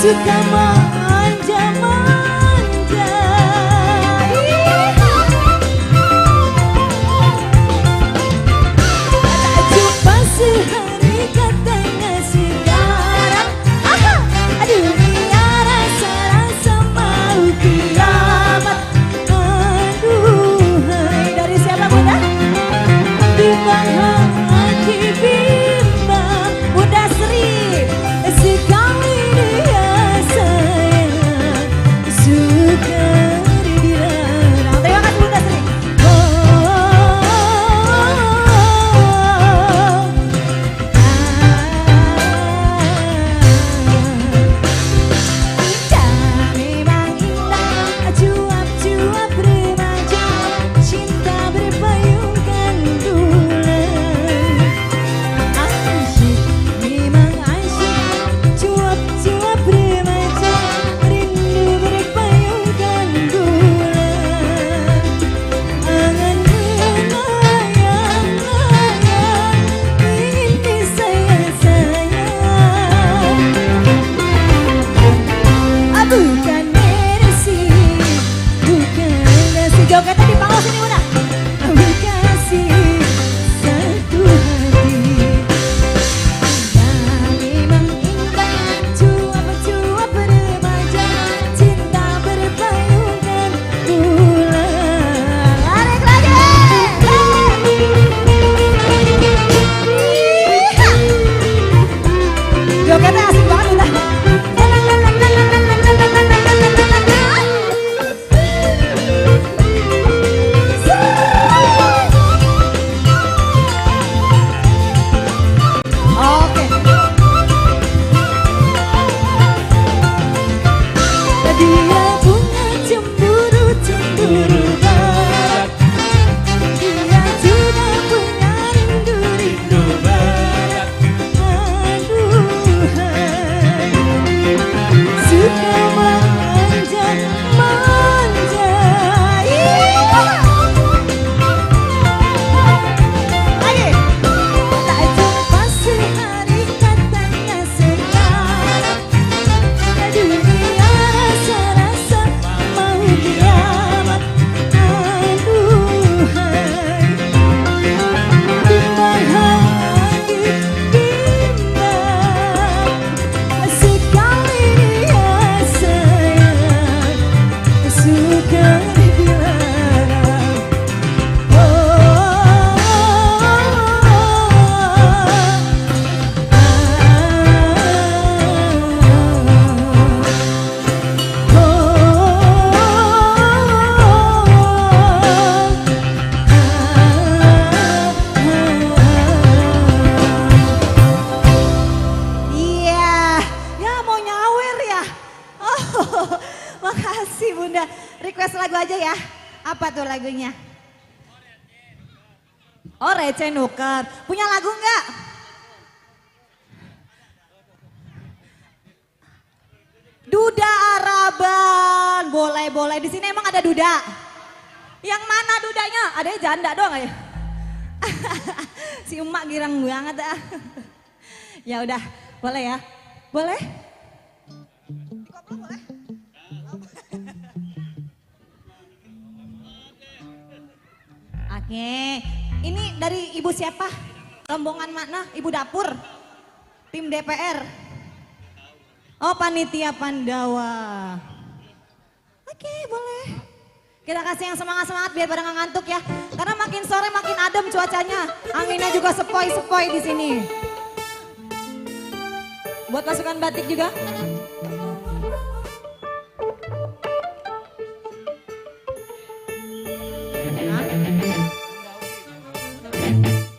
suka manja-manja. Tak jumpa sehari katanya sekarang. Dunia rasa-rasa mau kiamat. Aduhai. Dari siapa Bunda? Bimbang hati bimbang Bunda Sri. Sekali dia sayang suka dilarang. Terima kasih Bunda Sri. Indah memang indah, cuap-cuap remaja, cinta berpayungkan bulan. Asyik memang asyik, cuap-cuap remaja, rindu berpayungkan bulan. Angan melayang-layang, ingin disayang-sayang. Bukan mercy, bukan nasi. Jogetnya di panggung sini Bunda. Kasih satu hati. Indah memang indah, cuap-cuap remaja, cinta berpayungkan bulan. Tarik lagi. Jogetnya asik banget Bunda. Oke. Dia punya cemburu barat. Dia juga punya rindu barat. Aduhai. Suka manja-manja. Lagi. Tak jumpa sehari katanya sekarang. Dunia rasa-rasa mau kiamat. Aduhai. Bimbang hati bimbang. Sekali dia sayang suka dilarang. Iya, ya mau nyawer ya. Oh, makasih Bunda. Request lagu aja ya. Apa tuh lagunya? Oh receh nuker. Punya lagu nggak? Duda Araban. Boleh boleh. Di sini emang ada duda. Yang mana dudanya? Adanya janda doang ya. Si emak girang banget ah. Ya udah, boleh ya? Boleh? Dikoplo boleh? Oke, ini dari ibu siapa? Rombongan mana? Ibu dapur? Tim DPR? Oh panitia Pandawa. Oke boleh. Kita kasih yang semangat-semangat biar pada nggak ngantuk ya. Karena makin sore makin adem cuacanya. Anginnya juga sepoi-sepoi di sini. Buat pasukan batik juga.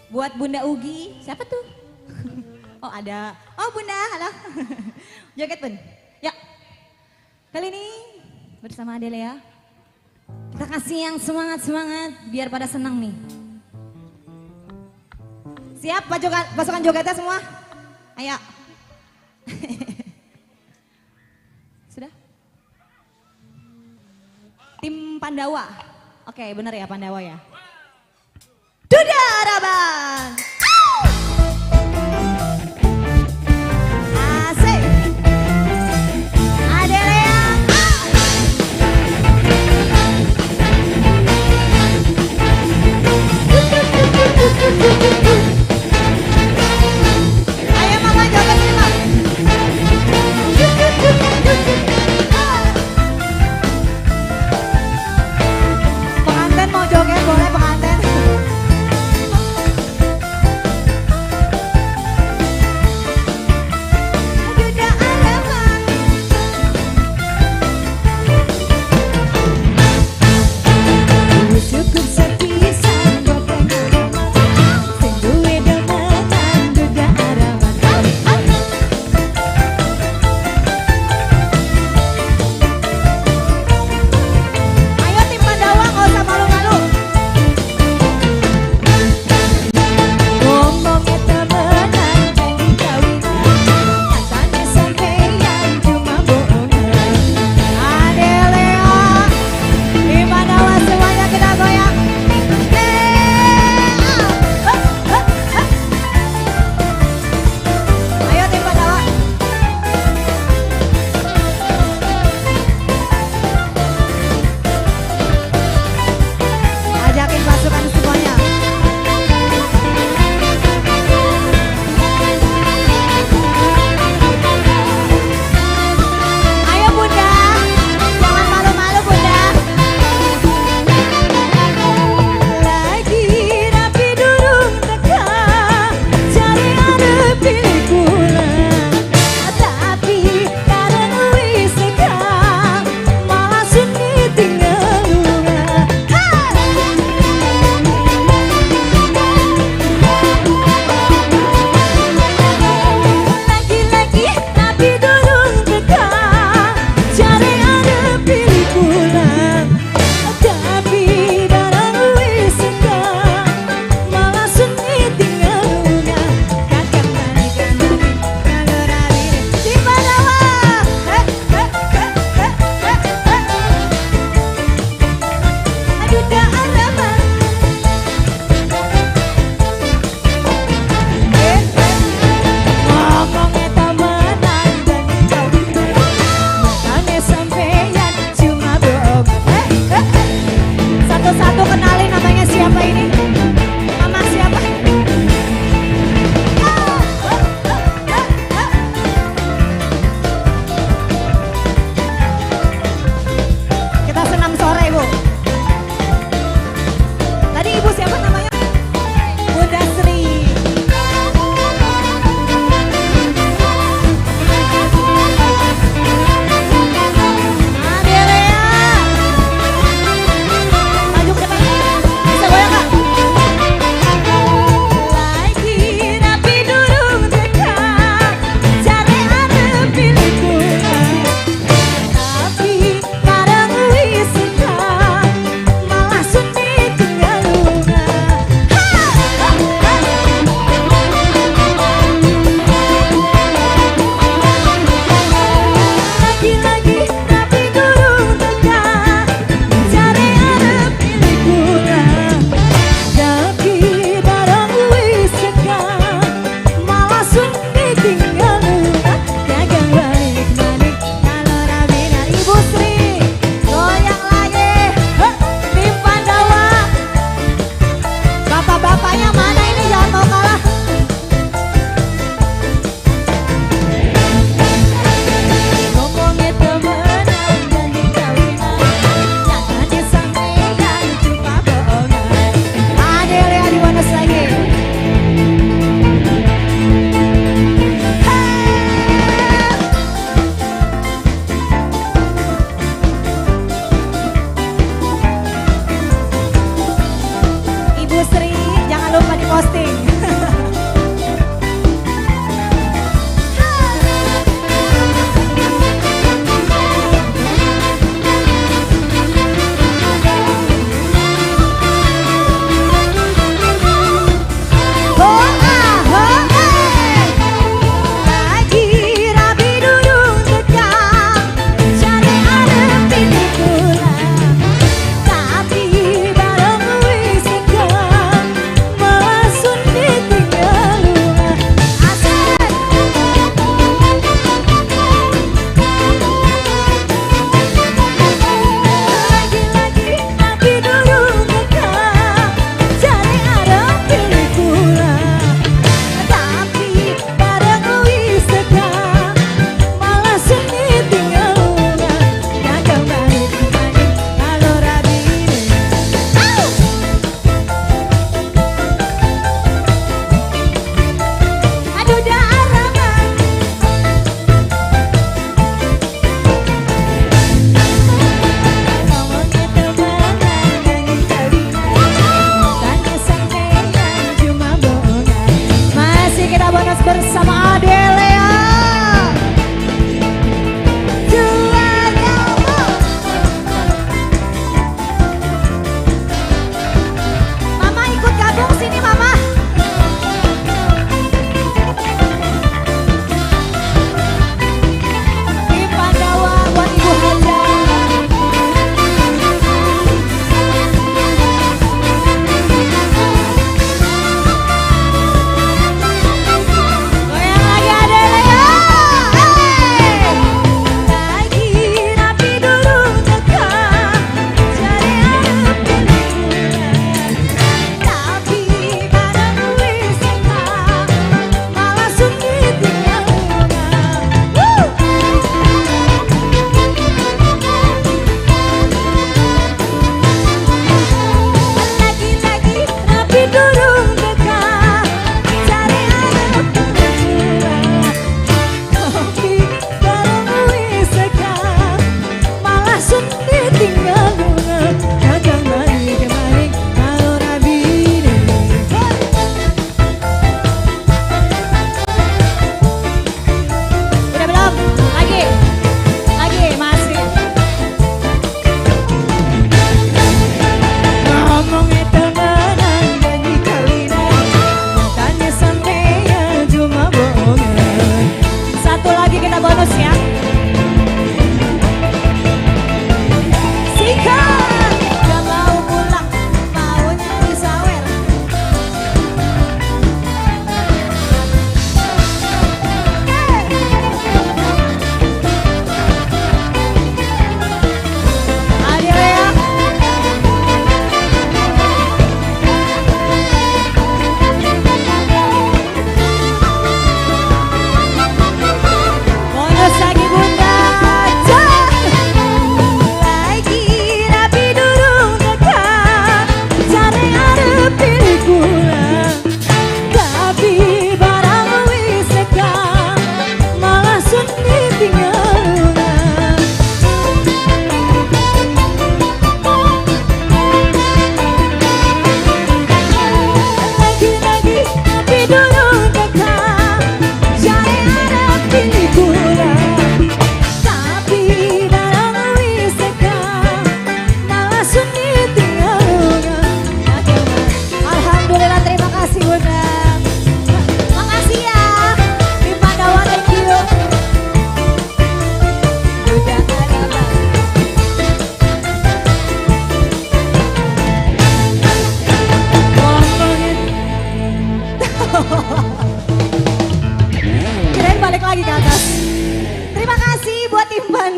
Buat Bunda Ugi, siapa tuh? Oh ada, oh Bunda, halo. Joget Bun, ya. Kali ini bersama Adele ya. Kita kasih yang semangat-semangat biar pada senang nih. Siap pasukan jogetnya semua? Ayo. Sudah? Tim Pandawa. Oke, bener ya Pandawa ya. Duda Araban. Asik.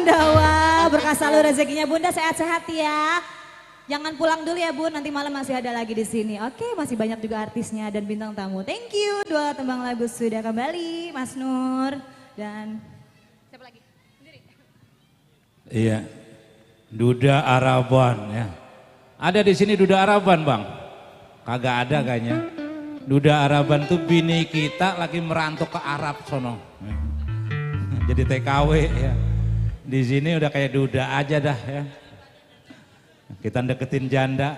Pandawa, berkah selalu rezekinya Bunda, sehat-sehat ya. Jangan pulang dulu ya Bun, nanti malam masih ada lagi di sini. Oke, masih banyak juga artisnya dan bintang tamu. Thank you, 2 tembang lagu sudah kembali, Mas Nur dan siapa lagi? Sendiri. Iya, Duda Araban ya. Ada di sini Duda Araban Bang? Kagak ada kayaknya. Duda Araban tuh bini kita lagi merantau ke Arab sono. Jadi TKW ya. Di sini udah kayak Duda aja dah ya. Kita deketin janda,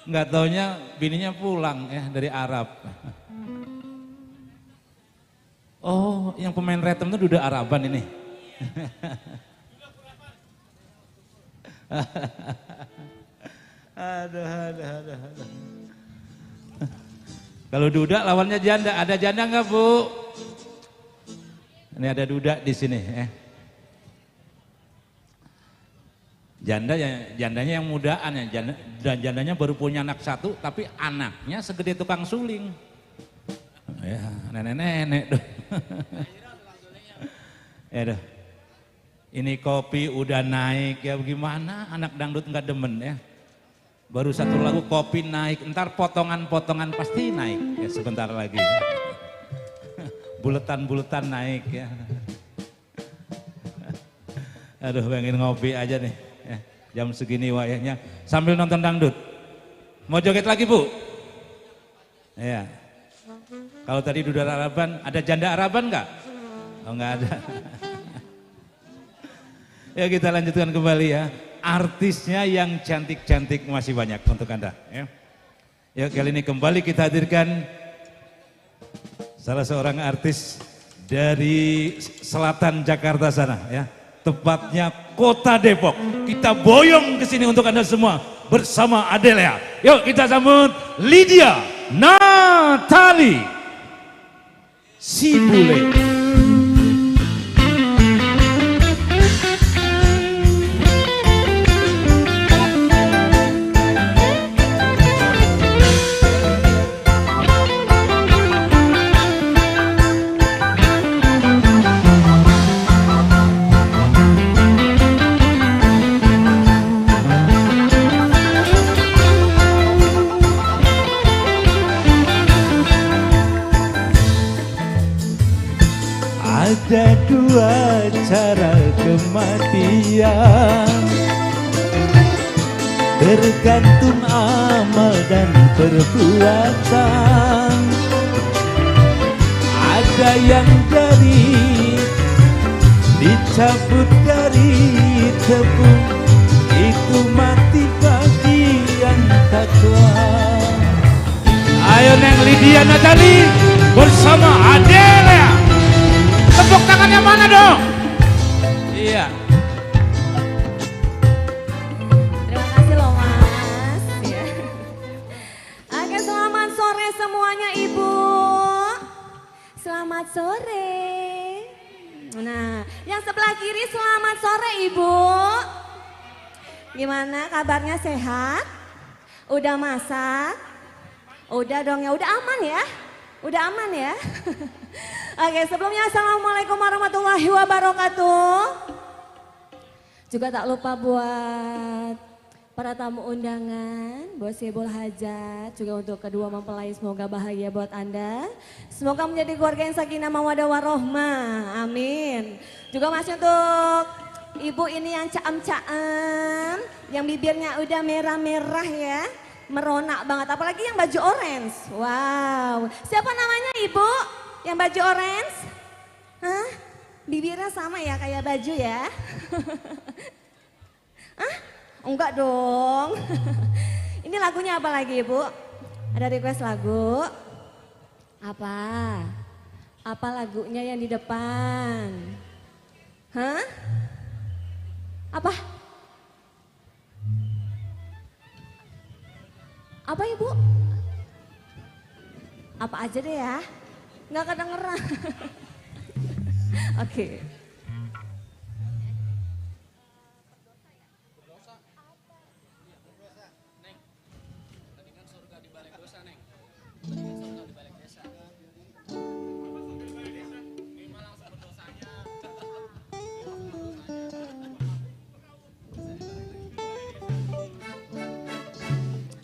nggak taunya bininya pulang ya dari Arab. Oh, yang pemain retem itu Duda Araban ini. Aduh. Kalau Duda lawannya janda, ada janda nggak Bu? Ini ada Duda di sini ya. Jandanya yang mudaan ya, dan jandanya baru punya anak 1 tapi anaknya segede tukang suling. Ya, nenek-nenek tuh. Ya dah. Ini kopi udah naik ya, gimana anak dangdut nggak demen ya. Baru 1 lagu kopi naik, ntar potongan-potongan pasti naik ya sebentar lagi. Buletan-buletan naik ya. Aduh, pengen ngopi aja nih. Jam segini wayahnya sambil nonton dangdut. Mau joget lagi Bu? Iya. Kalau tadi Duda Araban, ada janda Araban nggak? Oh nggak ada. Ya kita lanjutkan kembali ya. Artisnya yang cantik-cantik masih banyak untuk Anda. Ya kali ini kembali kita hadirkan salah seorang artis dari selatan Jakarta sana ya. Tepatnya Kota Depok. Kita boyong ke sini untuk Anda semua bersama Adelia. Yuk kita sambut Lydia Natali Sibule. Ada 2 cara kematian, tergantung amal dan perbuatan. Ada yang dicabut dari tepung, itu mati bagi yang takwa. Ayo Neng Lydia Natali bersama Adelia. Tepuk tangannya mana dong? Iya. Terima kasih loh Mas. Ya. Oke, selamat sore semuanya Ibu. Selamat sore. Nah, yang sebelah kiri selamat sore Ibu. Gimana kabarnya, sehat? Udah masak? Udah dong ya, udah aman ya? Udah aman ya? Oke, sebelumnya Assalamualaikum warahmatullahi wabarakatuh. Juga tak lupa buat para tamu undangan, buat Sebul Hajat, juga untuk kedua mempelai semoga bahagia buat Anda. Semoga menjadi keluarga yang sakinah mawaddah warahmah, amin. Juga masih untuk ibu ini yang caem-caem, yang bibirnya udah merah-merah ya, meronak banget, apalagi yang baju orange. Wow, siapa namanya ibu? Yang baju orange? Hah? Bibirnya sama ya kayak baju ya? Hah? Enggak dong. Ini lagunya apa lagi Ibu? Ada request lagu? Apa? Apa lagunya yang di depan? Hah? Apa? Apa Ibu? Apa aja deh ya? Nggak kedengeran. Oke.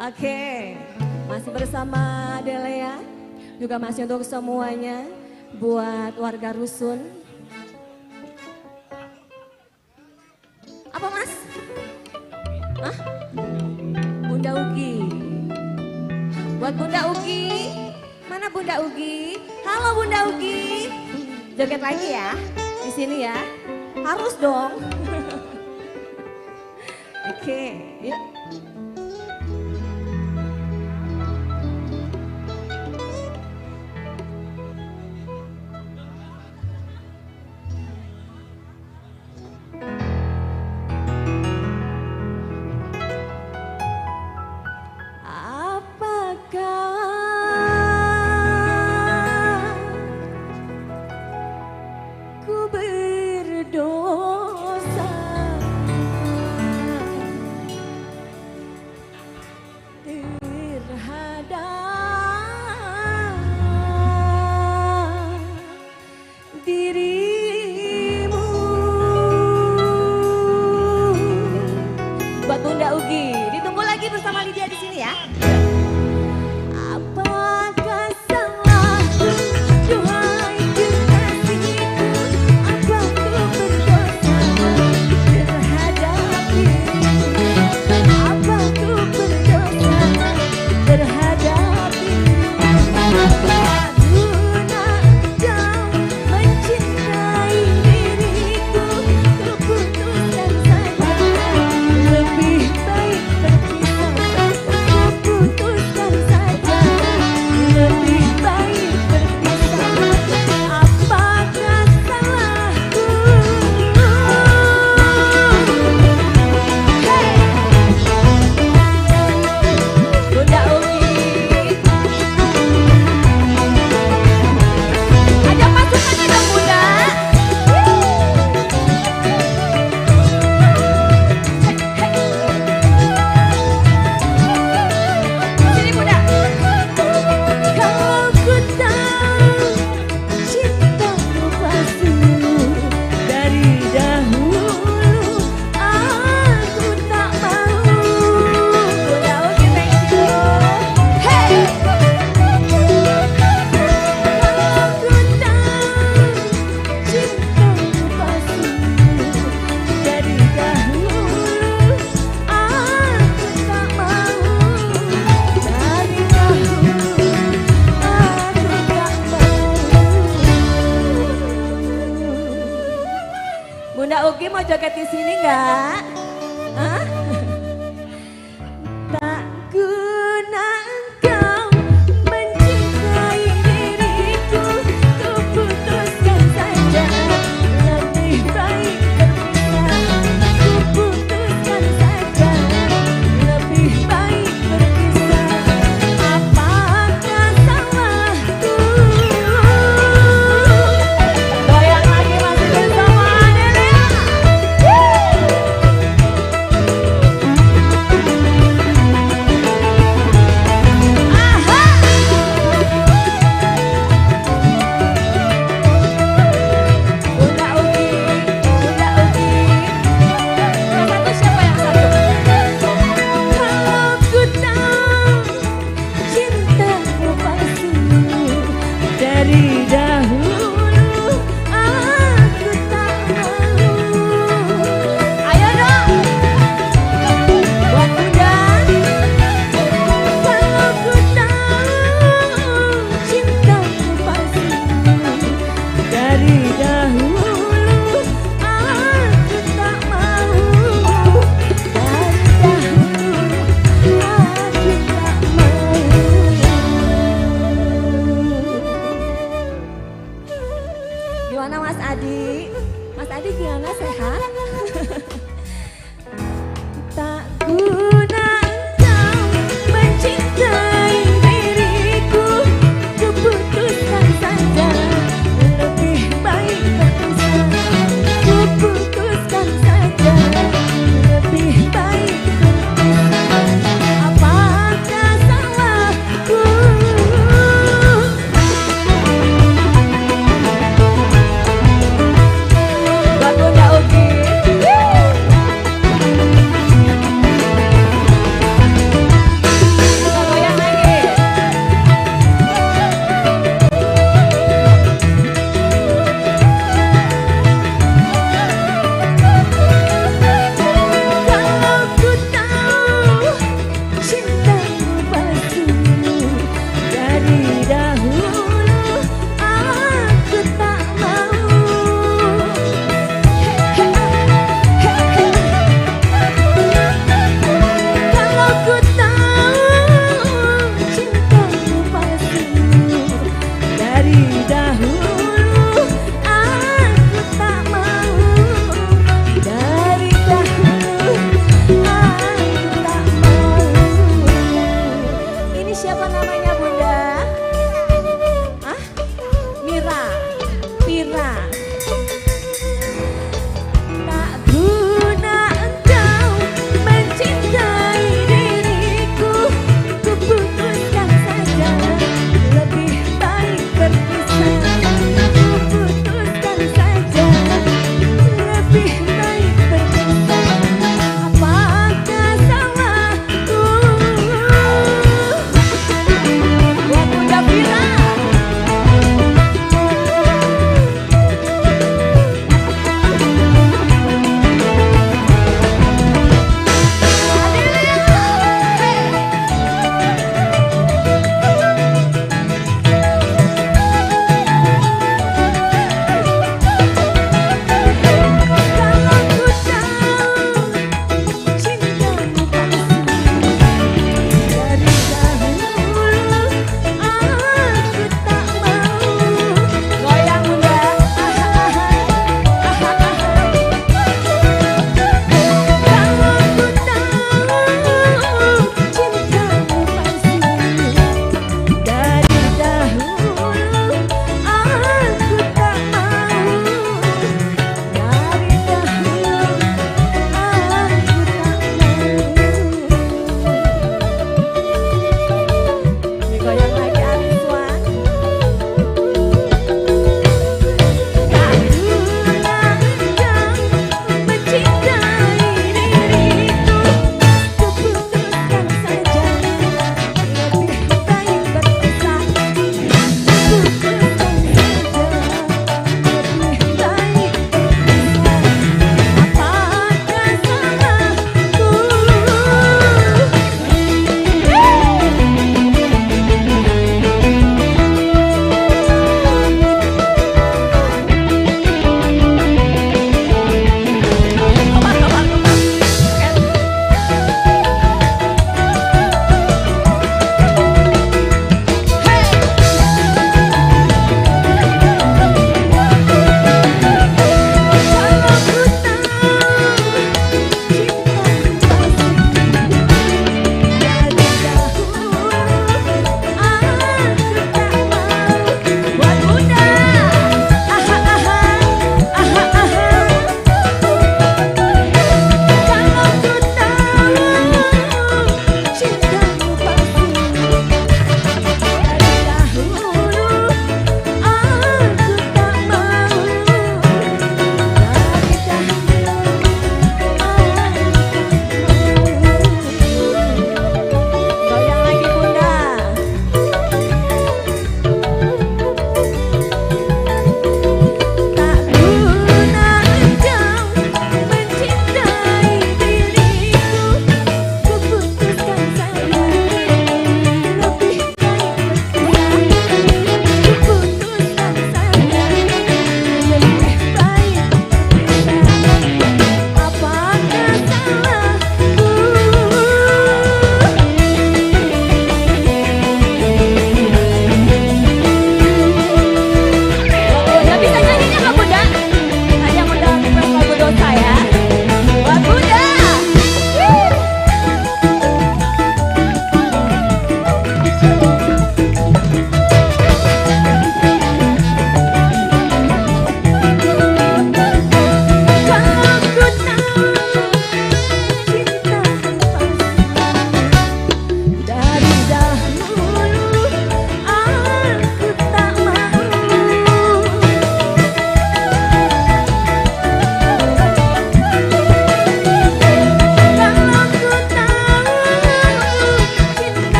Oke, masih bersama Delea, juga masih untuk semuanya, buat warga Rusun. Apa Mas? Hah? Bunda Ugi. Buat Bunda Ugi, mana Bunda Ugi? Halo Bunda Ugi, joget lagi ya, di sini ya, harus dong. Oke, yuk. Bunda Ugi mau joget di sini nggak? Hah? Tak guna engkau mencintai diriku, kuputuskan saja lebih baik berpisah. Kuputuskan saja lebih baik berpisah. Apakah salahku? Goyang lagi masih bersama Adelia. Aha. Bunda Ugi, Bunda Ugi. Yang satu siapa yang satu? Kalau ku tahu cintamu palsu dari dahulu, aku tak malu. Ayo dong, buat Bunda. Kalau ku tahu cintamu palsu dari dahulu, aku tak mau. Dari dahulu, aku tak mau. Gimana Mas Adi? Mas Adi gimana, sehat? Tak guna engkau mencintai diriku, kuputuskan saja lebih baik berpisah. Kuputuskan saja lebih baik berpisah. Apakah salahku? Buat Bunda Ugi.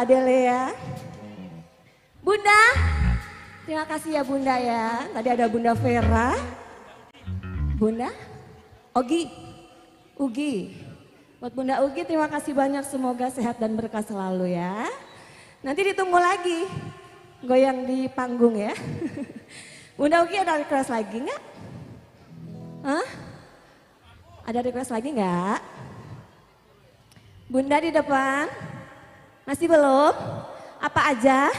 Adele ya. Bunda, terima kasih ya Bunda ya. Tadi ada Bunda Vera. Bunda, Ugi. Buat Bunda Ugi terima kasih banyak, semoga sehat dan berkah selalu ya. Nanti ditunggu lagi, goyang di panggung ya. Bunda Ugi ada request lagi nggak? Hah? Ada request lagi nggak? Bunda di depan, masih belum? Apa aja?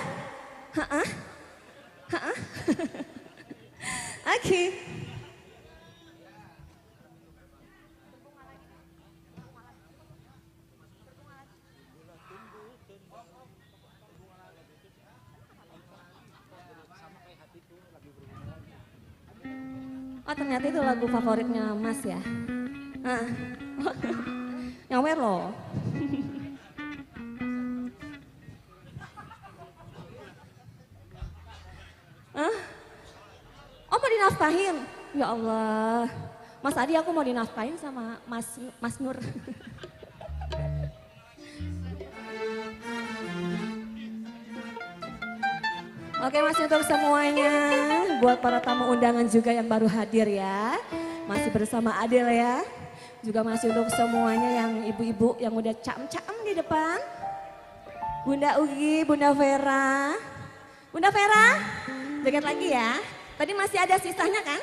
Oke. Oh ternyata itu lagu favoritnya Mas ya. Nyawer loh. Oh mau dinafkahin? Ya Allah. Mas Adi aku mau dinafkahin sama Mas Nur. Oke masih untuk semuanya, buat para tamu undangan juga yang baru hadir ya. Masih bersama Adel ya. Juga masih untuk semuanya yang ibu-ibu yang udah cam-cam di depan. Bunda Ugi, Bunda Vera. Bunda Vera, joget lagi ya. Tadi masih ada sisanya kan?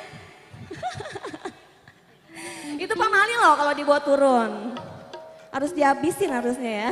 Itu pamali loh kalau dibawa turun. Harus dihabisin harusnya ya.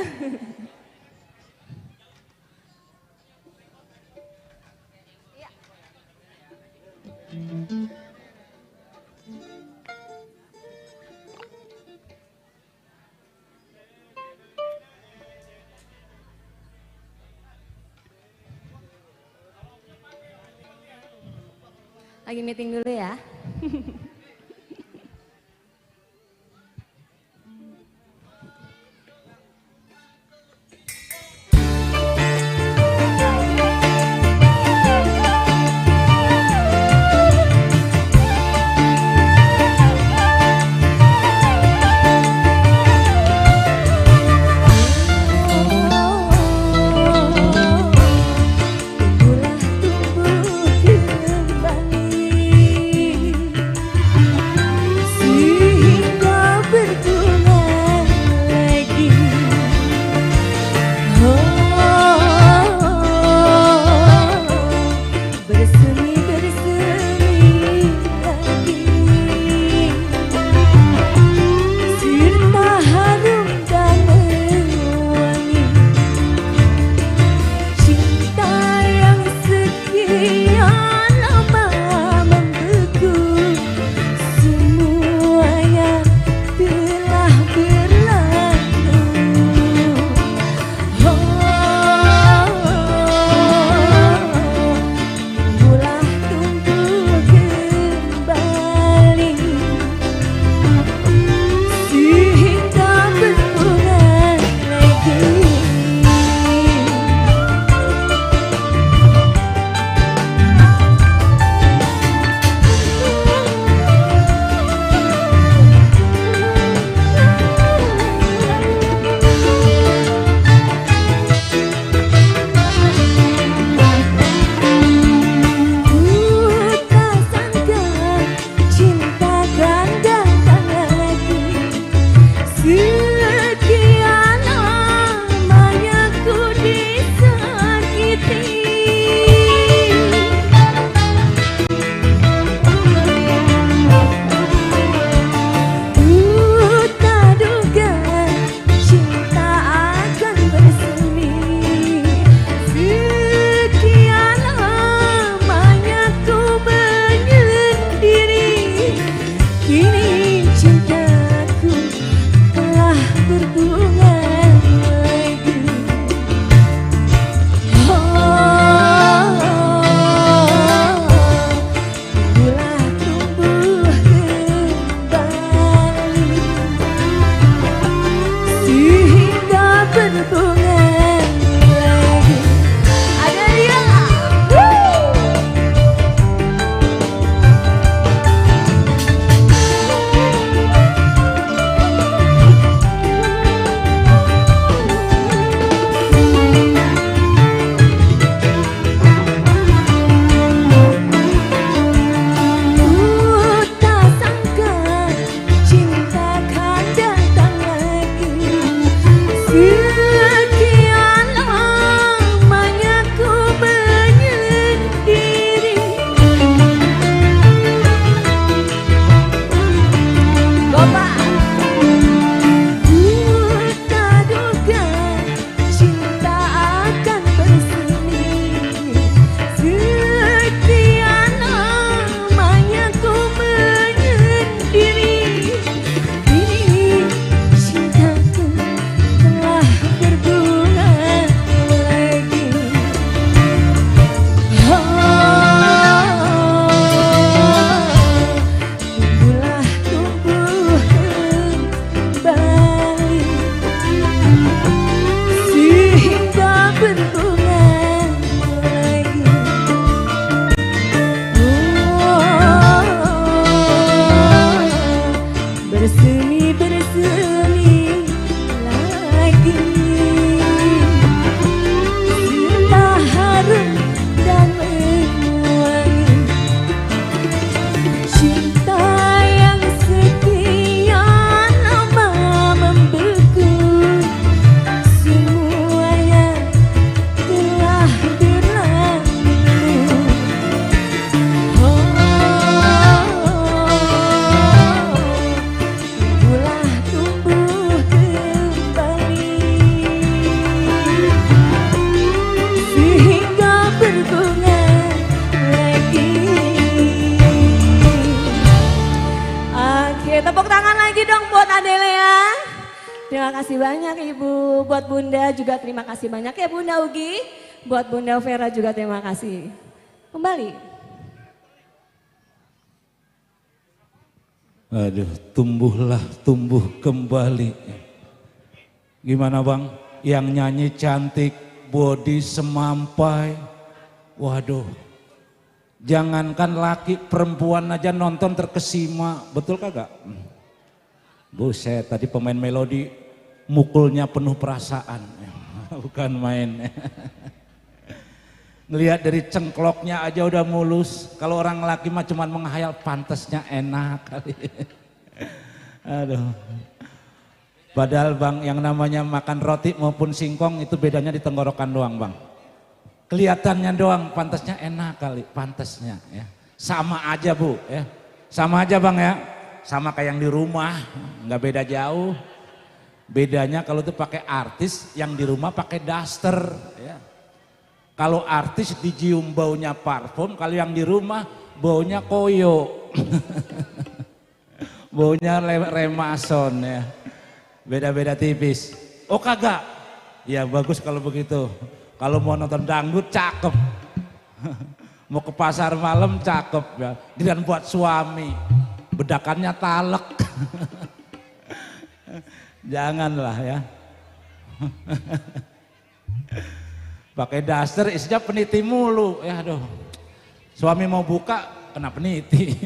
Lagi meeting dulu ya. Tumbuh kembali Terima kasih banyak Ibu. Buat Bunda juga terima kasih banyak ya Bunda Ugi. Buat Bunda Vera juga terima kasih. Kembali. Aduh, tumbuh kembali. Gimana Bang? Yang nyanyi cantik, body semampai. Waduh. Jangankan laki, perempuan aja nonton terkesima. Betul kagak? Buset, tadi pemain melodi mukulnya penuh perasaan. Bukan main. Ngelihat dari cengkloknya aja udah mulus. Kalau orang laki mah cuman menghayal pantasnya enak kali. Aduh. Padahal Bang, yang namanya makan roti maupun singkong itu bedanya di tenggorokan doang Bang. Kelihatannya doang, pantasnya enak kali, pantasnya ya. Sama aja Bu ya, sama aja Bang ya, sama kayak yang di rumah, nggak beda jauh. Bedanya kalau itu pakai artis, yang di rumah pakai daster ya. Kalau artis dicium baunya parfum, kalau yang di rumah baunya koyo. Baunya remason ya, beda-beda tipis. Oh kagak, ya bagus kalau begitu. Kalau mau nonton dangdut cakep, mau ke pasar malam cakep ya. Dan buat suami, bedakannya talek. Janganlah ya. Pakai daster isinya peniti mulu, ya aduh. Suami mau buka kena peniti.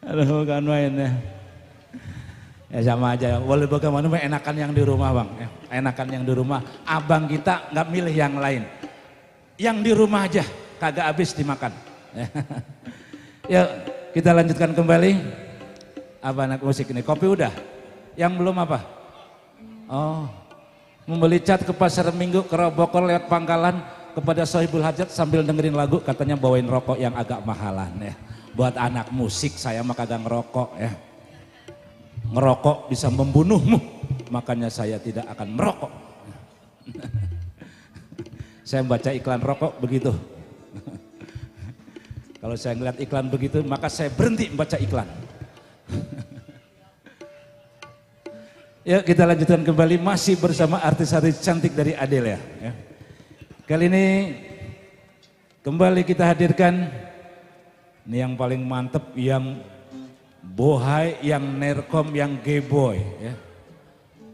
Aduh bukan main ya. Ya sama aja, boleh bagaimana enakan yang di rumah Bang ya. Enakan yang di rumah, abang kita nggak milih yang lain. Yang di rumah aja, kagak habis dimakan. Yuk kita lanjutkan kembali. Apa anak musik ini, kopi udah? Yang belum apa? Oh, membeli cat ke pasar minggu, ke Robokor lewat Pangkalan, kepada Sohibul Hajat sambil dengerin lagu, katanya bawain rokok yang agak mahalan ya. Buat anak musik saya mah kagak ngerokok ya. Ngerokok bisa membunuhmu, makanya saya tidak akan merokok. Saya baca iklan rokok begitu. Kalau saya ngeliat iklan begitu, maka saya berhenti membaca iklan. Ya kita lanjutkan kembali, masih bersama artis-artis cantik dari Adele ya. Kali ini kembali kita hadirkan ini yang paling mantep, yang bohai, yang nerkom, yang gayboy ya.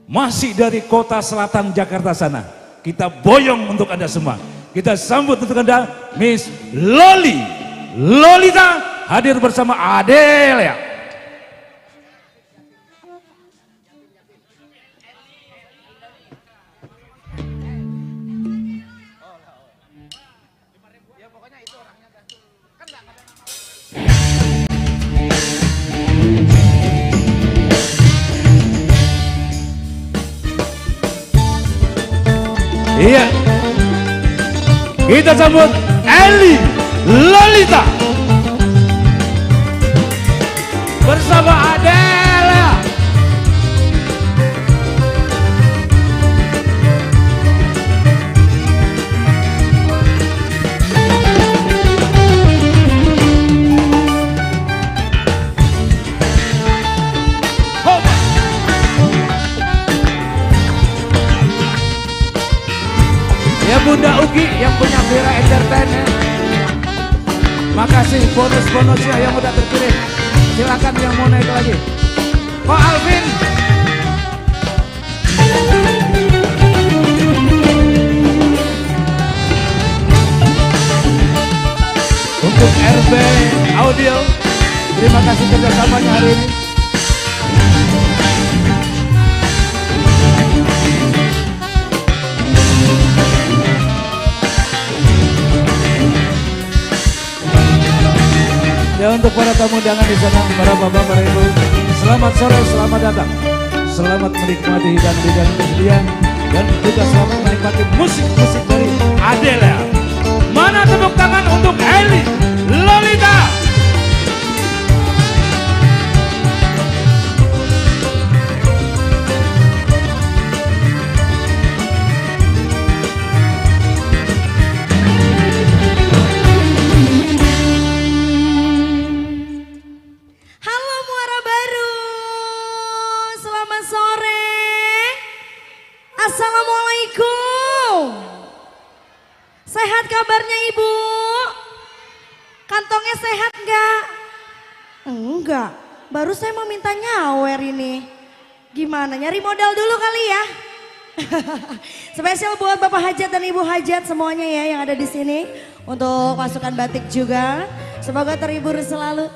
Masih dari kota selatan Jakarta sana. Kita boyong untuk Anda semua. Kita sambut untuk Anda Miss Lolita hadir bersama Adele ya. Iya, kita sambut Eli Lolita bersama Adele. Ya Bunda Ugi yang punya Vera Entertainment. Makasih bonus-bonusnya yang udah terkirim. Silakan yang mau naik lagi. Kok Alvin? Untuk RB Audio, terima kasih kerjasamanya hari ini. Ya untuk para tamu undangan di sana, para bapak, para ibu, selamat sore, selamat datang, selamat menikmati hidangan kesediaan dan juga selamat menikmati musik-musik dari Adele. Mana tepuk tangan untuk Eli Lolita? Sehat kabarnya Ibu? Kantongnya sehat enggak? Enggak, baru saya mau minta nyawer ini. Gimana, nyari modal dulu kali ya? Spesial buat Bapak Hajat dan Ibu Hajat semuanya ya yang ada di sini. Untuk pasukan batik juga. Semoga terhibur selalu.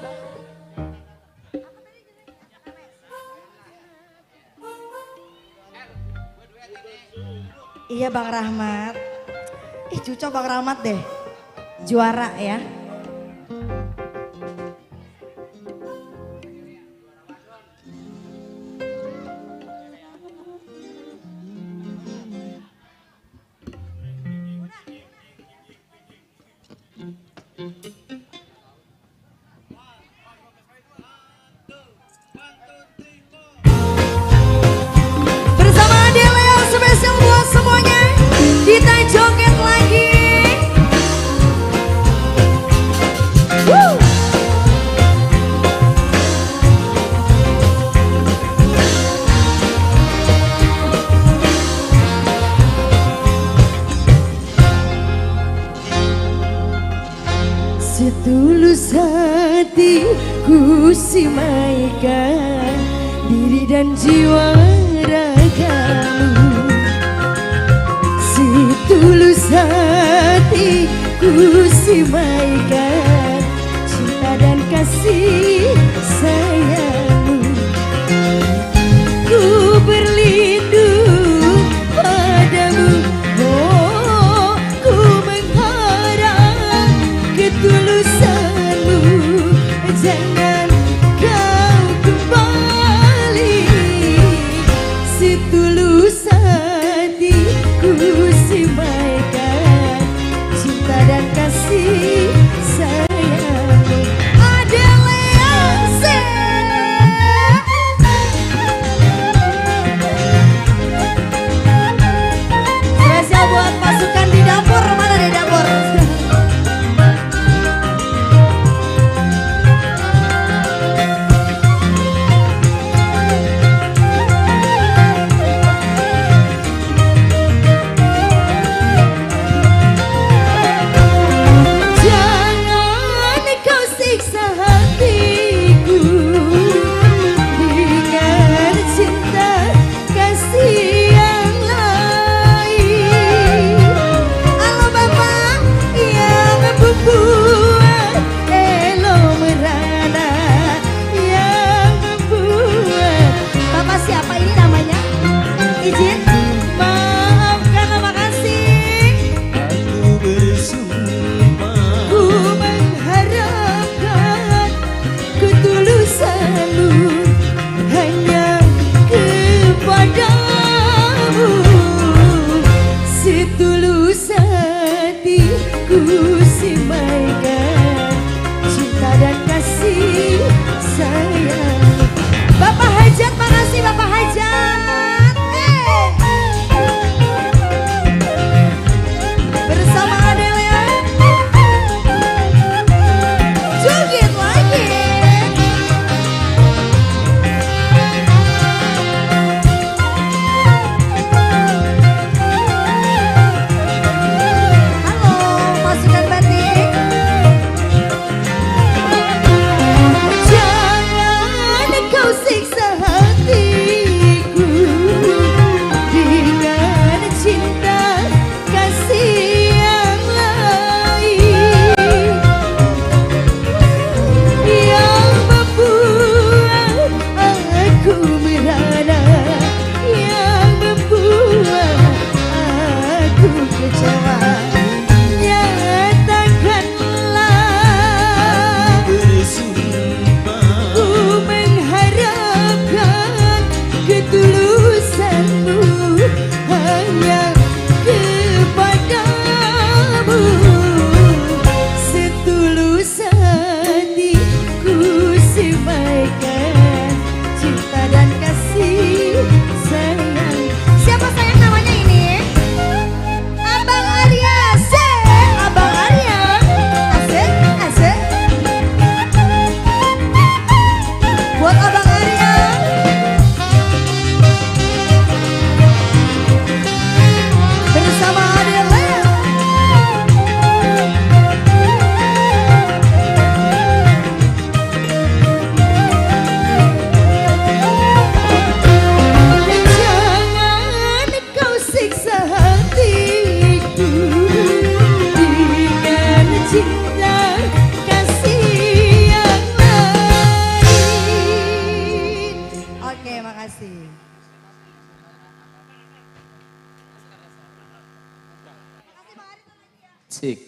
Iya Bang Rahmat. Ih Cuco Bang Rahmat deh. Juara ya. Bersama Adele yang spesial buat semuanya. Kita joget lagi. Woo! Setulus hatiku simaikan diri dan jiwa ragamu. Setulus hatiku simaikan cinta dan kasih sayangmu. Ku berlindung padamu, oh ku mengharap ketulusanmu. Jangan kau kembali, setulus hatiku simaikan cinta dan kasih sayangmu. Adele spesial buat pasukan di dapur, mana di dapur? Jangan kau siksa hatiku dengan cinta kasih yang lain. Halo Bapak yang membuat elo merana, yang membuat. Bapak siapa ini namanya? Izin maafkan, makasih. Aku bersumpah Ku mengharapkan ketulusanmu hanya kepadamu. Setulus hatiku simaikan cinta dan kasih sayang. Bapak Hajat, makasih Bapak Hajat. Bersama Adele joget lagi. Halo pasukan batik. Jangan kau siksa hatiku dengan cinta kasih yang lain, yang membuat aku merana, yang membuat aku kecewa. Nyatakanlah bersumpah ku mengharapkan ketulusanmu hanya kepadamu. Setulus hatiku simaikan cinta dan kasih sayang. Siapa sayang namanya ini? Abang Arya. Cik.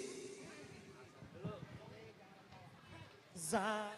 Za.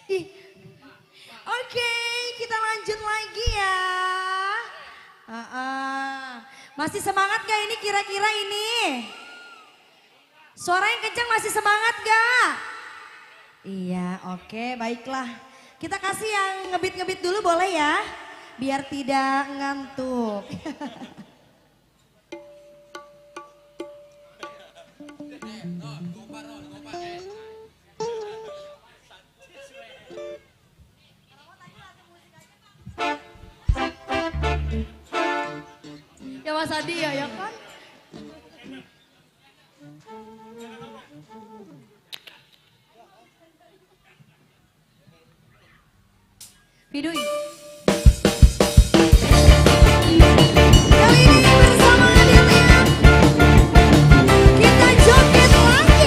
Ih. Oke, kita lanjut lagi ya. Masih semangat gak ini kira-kira ini? Suara yang kencang masih semangat gak? Iya, oke, baiklah. Kita kasih yang ngebit-ngebit dulu boleh ya? Biar tidak ngantuk. Ya Mas Adi ya kan? Vidui. Kali ini bersama Aditya, kita joget lagi.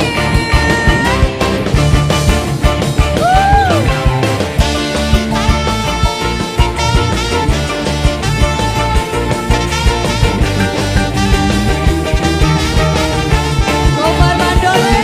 Gopar Mandole.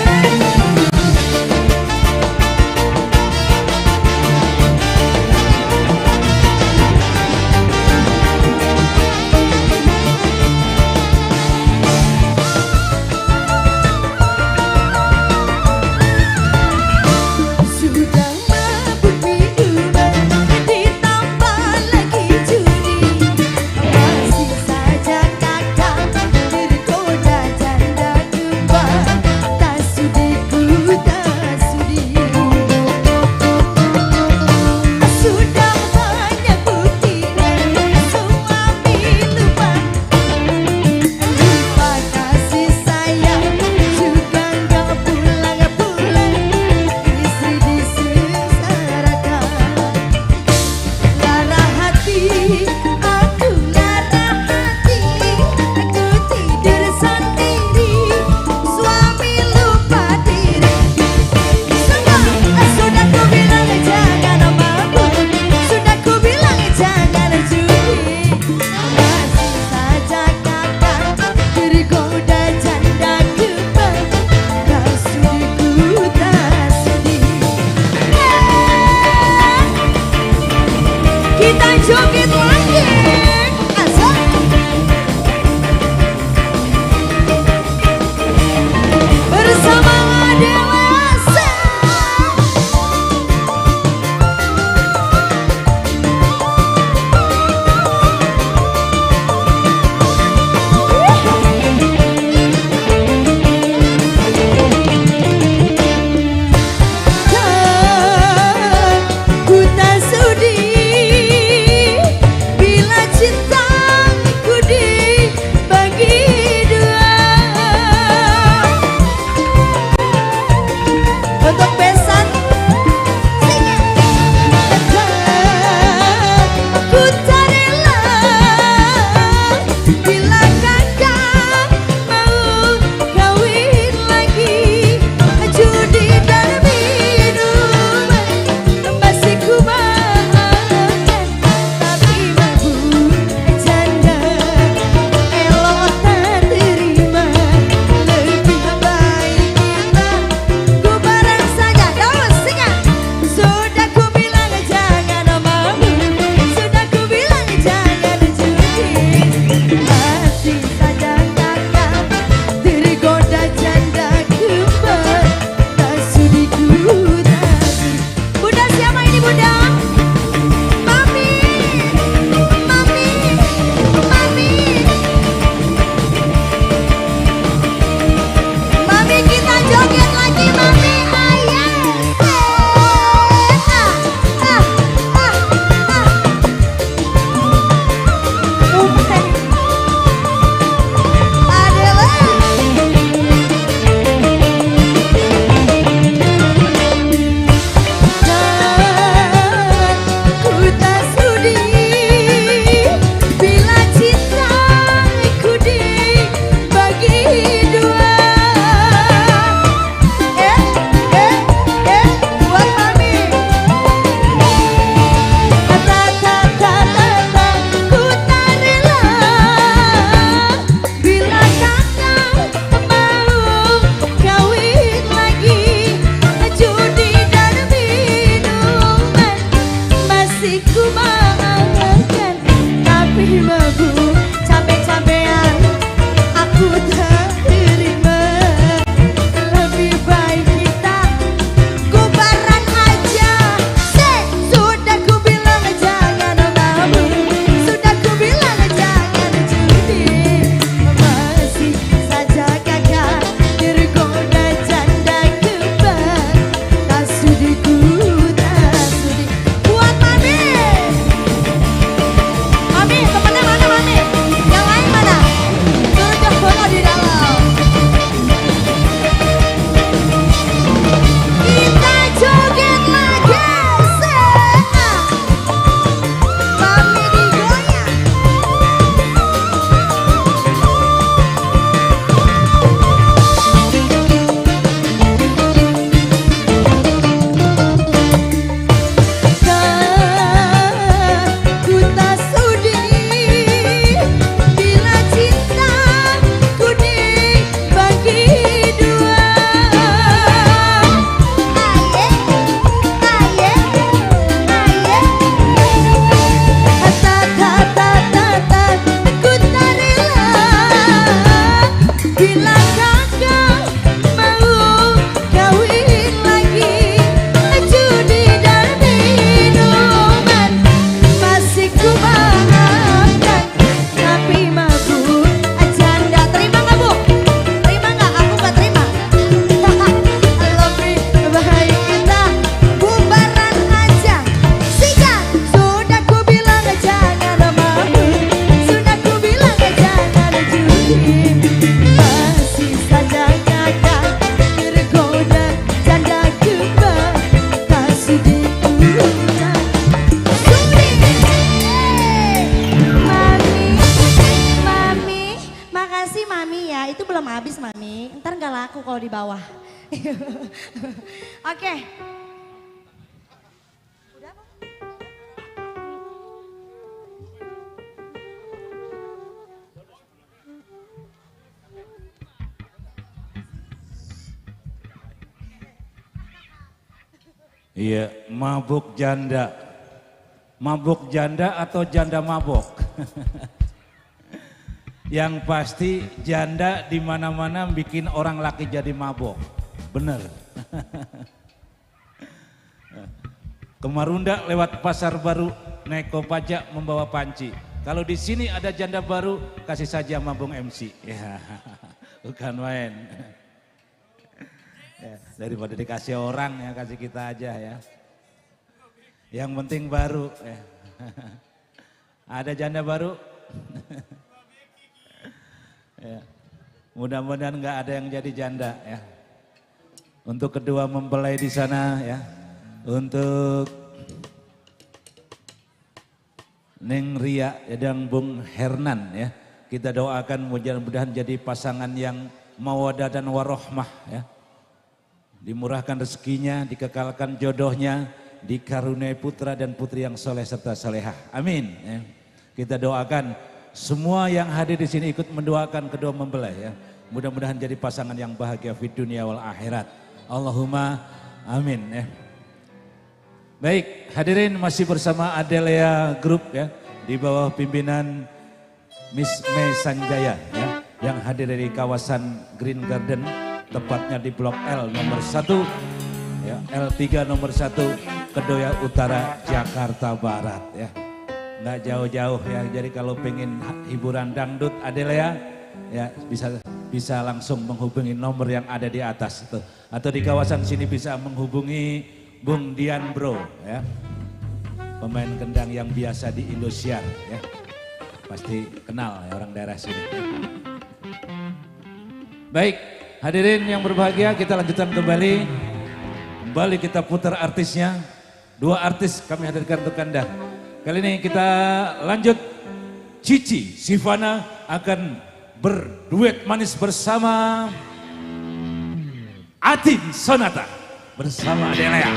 Oke. Iya, mabuk janda. Mabuk janda atau janda mabok? Yang pasti janda di mana-mana bikin orang laki jadi mabok. Bener. Ke Marunda lewat pasar baru naik Kopaja membawa panci. Kalau di sini ada janda baru kasih saja mabung MC. Ya, bukan main. Ya, daripada dikasih orang ya kasih kita aja ya. Yang penting baru ya. Ada janda baru? Ya. Mudah-mudahan nggak ada yang jadi janda ya. Untuk kedua mempelai di sana ya. Untuk Neng Ria dan Bung Hernan ya. Kita doakan mudah-mudahan jadi pasangan yang mawadah dan warohmah ya. Dimurahkan rezekinya, dikekalkan jodohnya, dikaruniai putra dan putri yang soleh serta solehah. Amin. Ya. Kita doakan semua yang hadir di sini ikut mendoakan kedua mempelai ya. Mudah-mudahan jadi pasangan yang bahagia di dunia wal akhirat. Allahumma amin ya. Baik, hadirin masih bersama Adelia Group ya di bawah pimpinan Miss Mei Sanjaya ya yang hadir dari kawasan Green Garden. Tepatnya di Blok L nomor 1, ya, L3 nomor 1, Kedoya Utara, Jakarta Barat ya. Nggak jauh-jauh ya, jadi kalau pengen hiburan dangdut Adelia ya bisa langsung menghubungi nomor yang ada di atas itu. Atau di kawasan sini bisa menghubungi Bung Dian Bro ya. Pemain kendang yang biasa di Indosiar ya. Pasti kenal ya orang daerah sini. Baik. Hadirin yang berbahagia, kita lanjutkan kembali. Kembali kita putar artisnya. 2 artis kami hadirkan untuk Anda. Kali ini kita lanjut. Cici Sivana akan berduet manis bersama Atin Sonata bersama Adelia.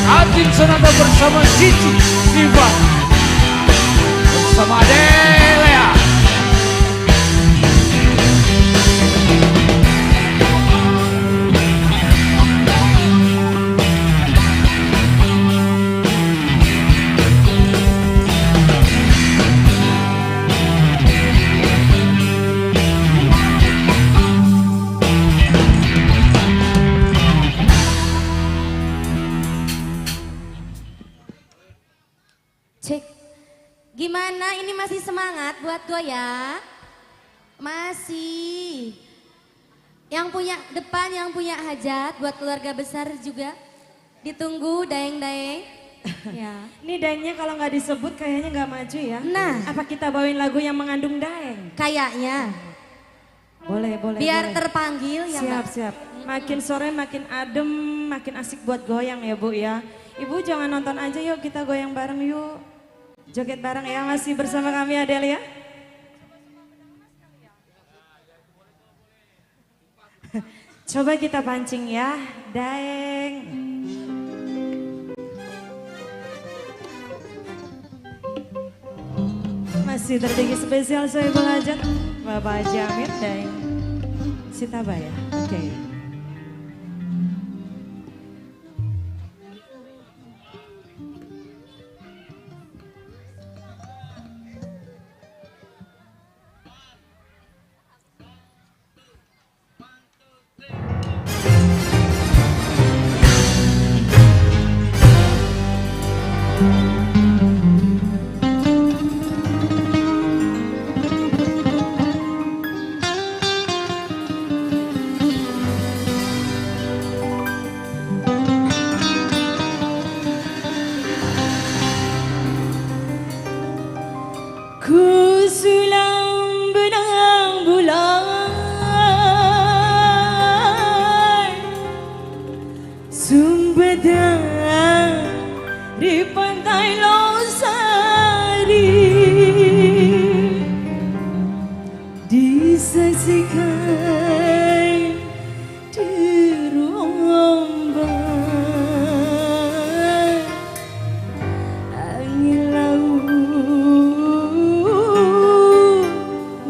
Atin Sonata bersama Cici Sivana bersama Adelia. Cek, gimana ini masih semangat buat goyang? Masih. Yang punya depan, yang punya hajat, buat keluarga besar juga. Ditunggu daeng-daeng. Ya. Ini daengnya kalau nggak disebut kayaknya nggak maju ya. Nah. Apa kita bawain lagu yang mengandung daeng? Kayaknya. Boleh, boleh. Biar boleh. terpanggil ya. Siap, Mbak? siap. Makin sore makin adem, makin asik buat goyang ya Bu ya. Ibu jangan nonton aja yuk, kita goyang bareng yuk. Joget bareng ya, masih bersama kami Adelia. Coba kita pancing ya, daeng. Masih tertinggi spesial Soebul Hajat, Bapak Haji Amir daeng Sitabaya. Oke. Ku sulam benang bulan Sumedang di pantai Losari disaksikan terombang angin laut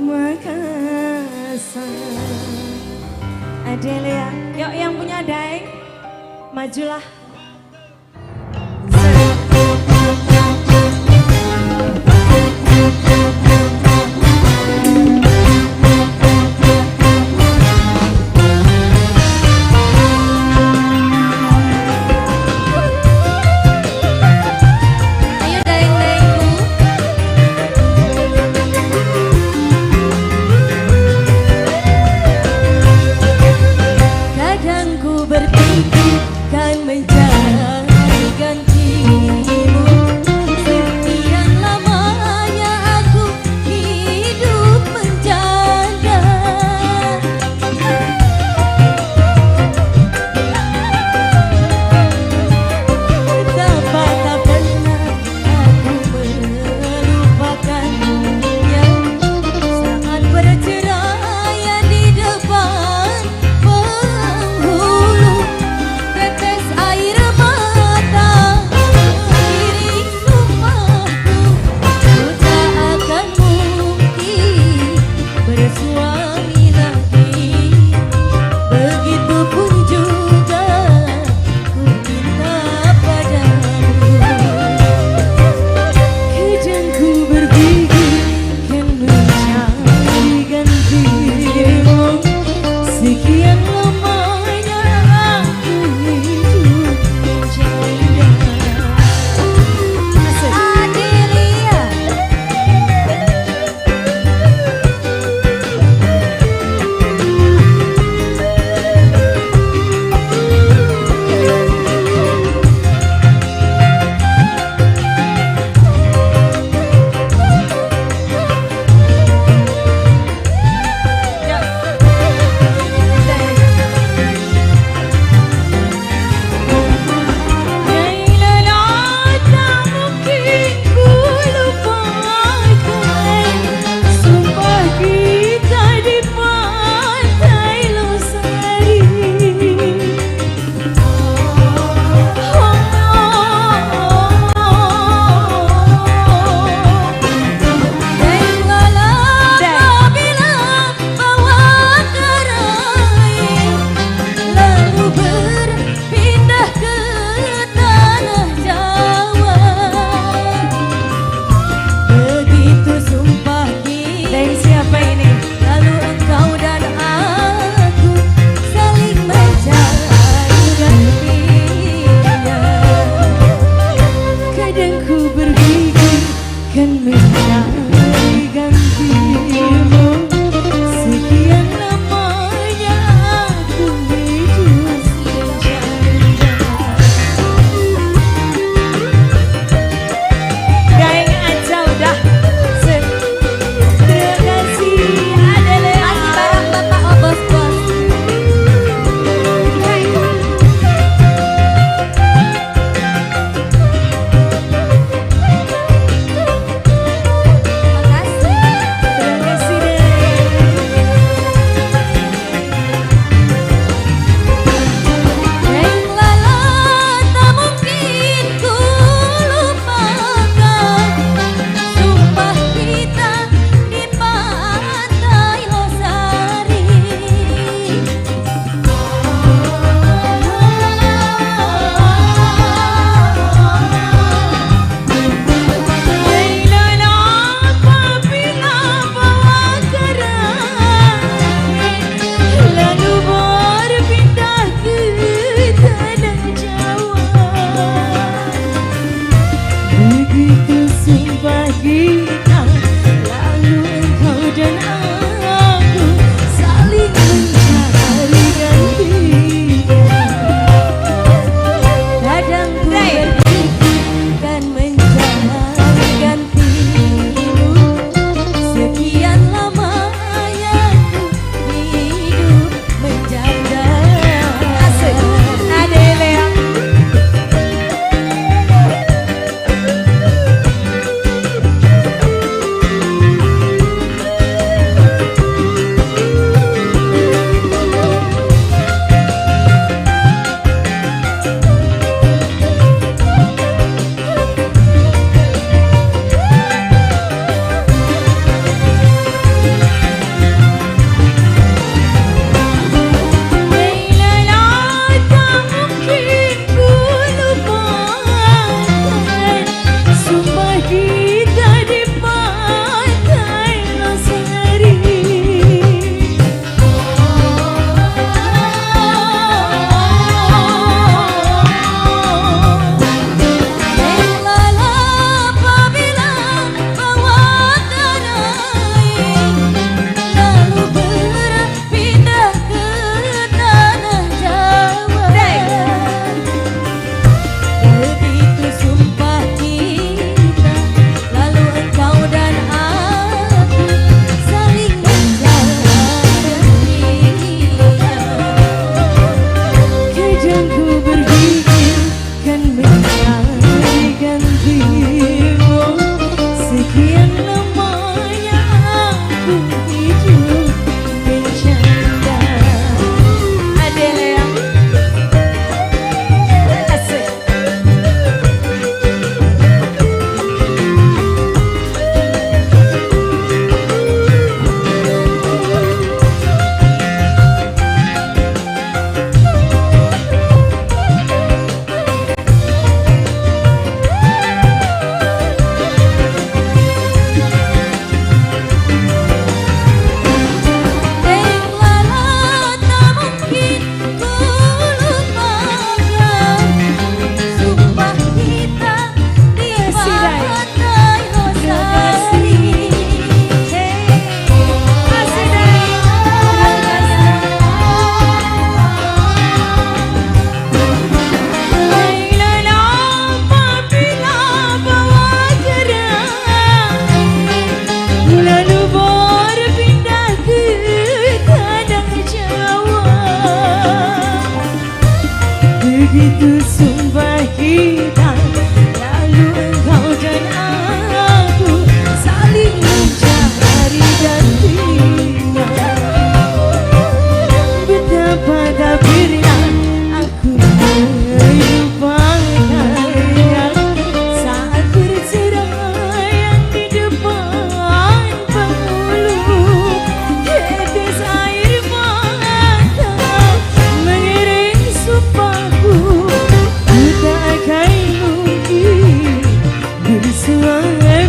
Makassar. Adelia, yuk yang punya daeng majulah.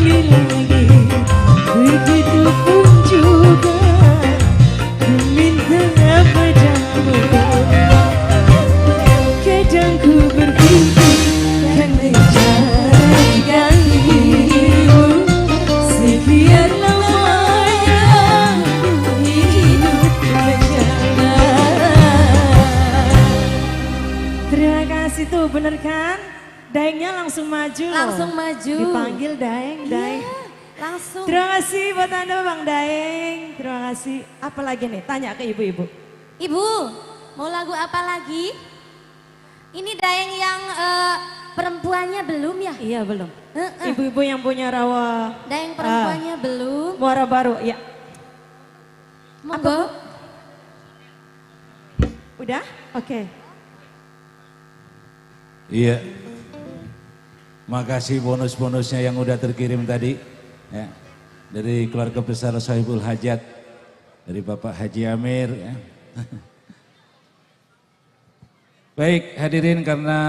sekali lagi, begitupun juga ku minta padamu. Kadang ku berpikir kan mencari dirimu, sekian lamanya ku hidup bersama. Terima kasih tuh, bener kan? Daengnya langsung maju loh. Langsung maju. Dipanggil Daeng, Daeng. Langsung. Terima kasih buat Anda Bang Daeng. Terima kasih. Apa lagi nih? Tanya ke ibu-ibu. Ibu, mau lagu apa lagi? Ini Daeng yang perempuannya belum ya? Iya belum. Ibu-ibu yang punya rawa. Daeng perempuannya belum. Muara baru, ya. Monggo. Udah? Oke. Iya. Makasih bonus-bonusnya yang udah terkirim tadi. Ya. Dari keluarga besar Sohibul Hajat. Dari Bapak Haji Amir. Ya. Baik hadirin, karena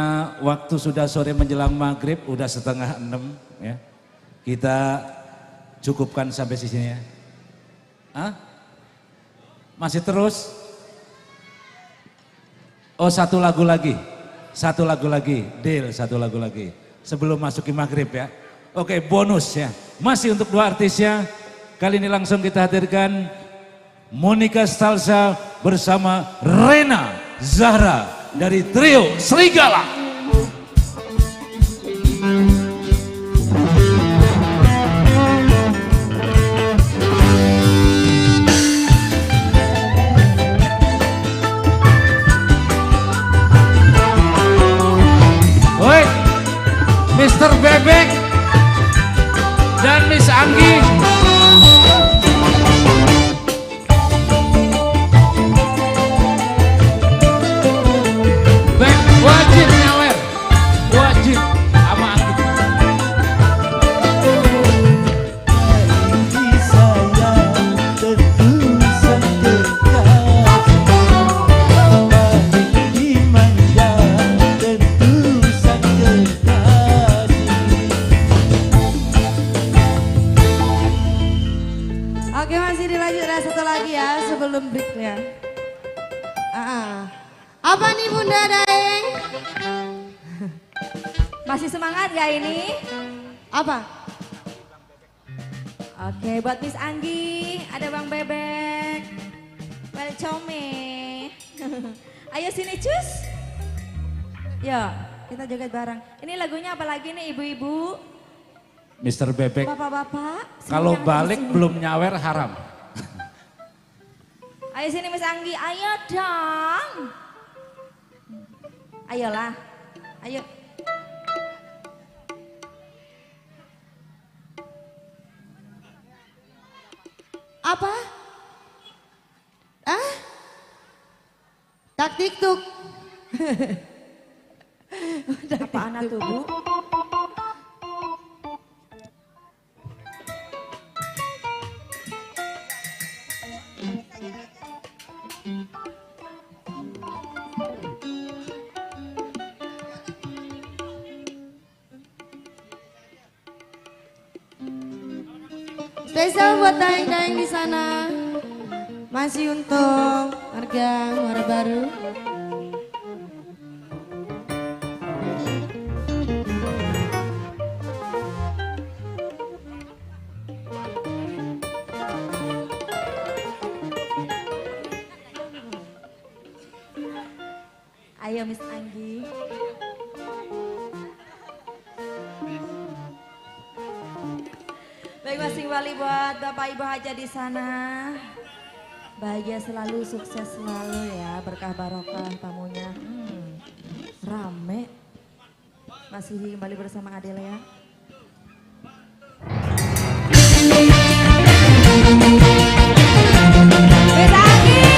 waktu sudah sore menjelang maghrib, udah 5:30 ya. Kita cukupkan sampai sini ya. Hah? Masih terus? Oh, satu lagu lagi. Satu lagu lagi, deal satu lagu lagi. Sebelum masuki maghrib ya. Oke, bonus ya. Masih untuk dua artisnya. Kali ini langsung kita hadirkan Monica Stalza bersama Rena Zahra dari trio Serigala. Woi, Mr. Bebek dan Miss Anggi. Wajib nyawer, wajib sama Anggi. Oke, masih dilanjut, ada satu lagi ya sebelum breaknya. Apa nih Bunda Daeng? Masih semangat gak ini? Apa? Oke, buat Miss Anggi, ada Bang Bebek. Welcome. Ayo sini cus. Yuk, kita joget bareng. Ini lagunya apa lagi nih ibu-ibu? Mr. Bebek, Bapak-bapak. kalau semuanya balik ada di sini. belum nyawer haram. Ayo sini Miss Anggi, ayo dong. Ayolah, ayo. Apa? Tak tiktuk. Apa anak tuh Bu? Spesial buat daeng-daeng di sana. Masih untuk warga Muara Baru. Ayo Miss Anggi. Baik, masih kembali buat Bapak Ibu Haja di sana. Bahagia selalu, sukses selalu ya, berkah barokah tamunya. Rame. Masih kembali bersama Adele ya. Miss Anggi.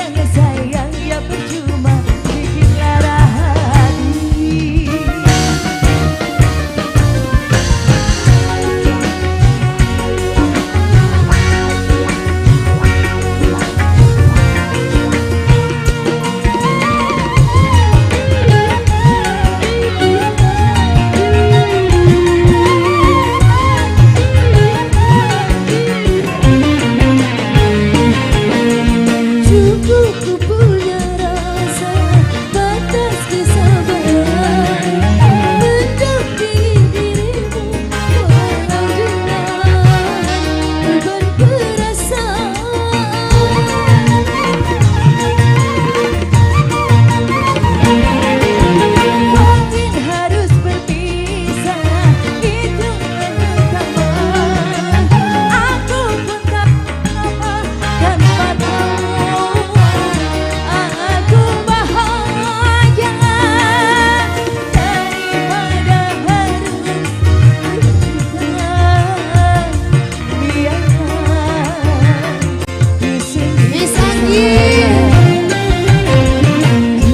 sayang sayang ya percuma bikin lara hati. Cukup ku punya rasa batas kesabaran mendampingi dirimu walau dengan beban perasaan. Mungkin harus berpisah itu utama. Aku pun tak apa tanpa kamu. Aku bahagia daripada harus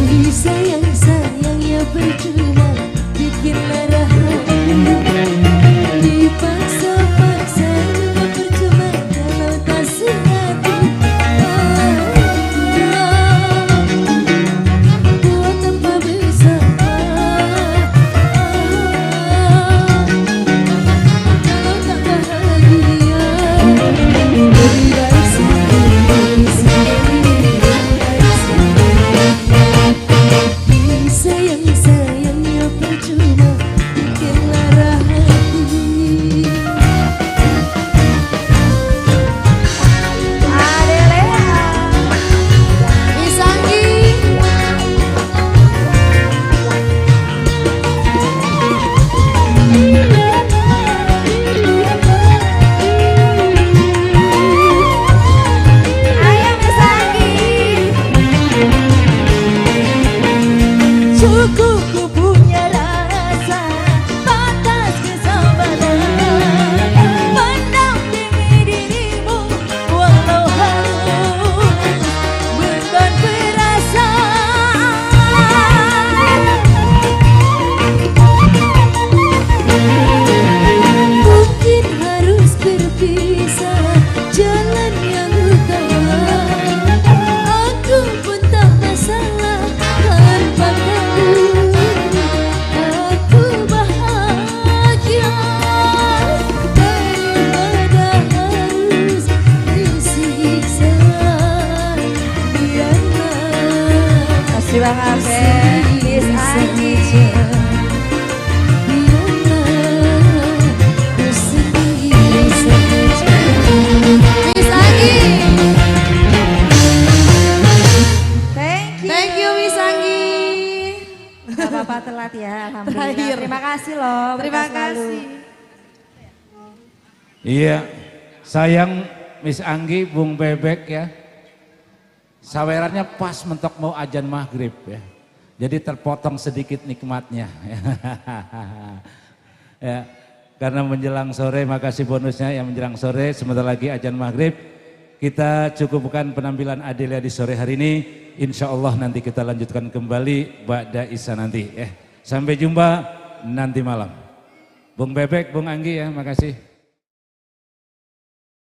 ini sayang sayang ya percuma bikin lara hati. Dipaksa-paksa juga percuma kalau tak sehati. Buat apa bersama kalau tak bahagia. Lebih baik sendiri, sayang-sayang ya percuma bikin lara hati. Adelea Isanggi Ayo Isanggi. Cukup ku punya rasa batas kesabaran mendampingi dirimu walau harus beban perasaan. Mungkin harus berpisah jalan yang utama. Aku pun tak masalah tanpa kamu. Aku bahagia daripada harus disiksa. Biarlah kasih Bang Abed, Miss Anggi. Biarlah ku sendiri saja. Miss Anggi. Thank you Miss Anggi. Gak apa-apa telat ya, alhamdulillah. Terakhir. Terima kasih loh. Terima berkah selalu. kasih. Iya, sayang Miss Anggi, Bung Bebek ya. Sawerannya pas mentok mau ajan maghrib ya. Jadi terpotong sedikit nikmatnya. Ya, karena menjelang sore, makasih bonusnya yang menjelang sore, sebentar lagi ajan maghrib. Kita cukupkan penampilan Adelia di sore hari ini. Insya Allah nanti kita lanjutkan kembali ba'da Isya nanti. Sampai jumpa nanti malam. Bung Bebek, Bung Anggi ya, makasih.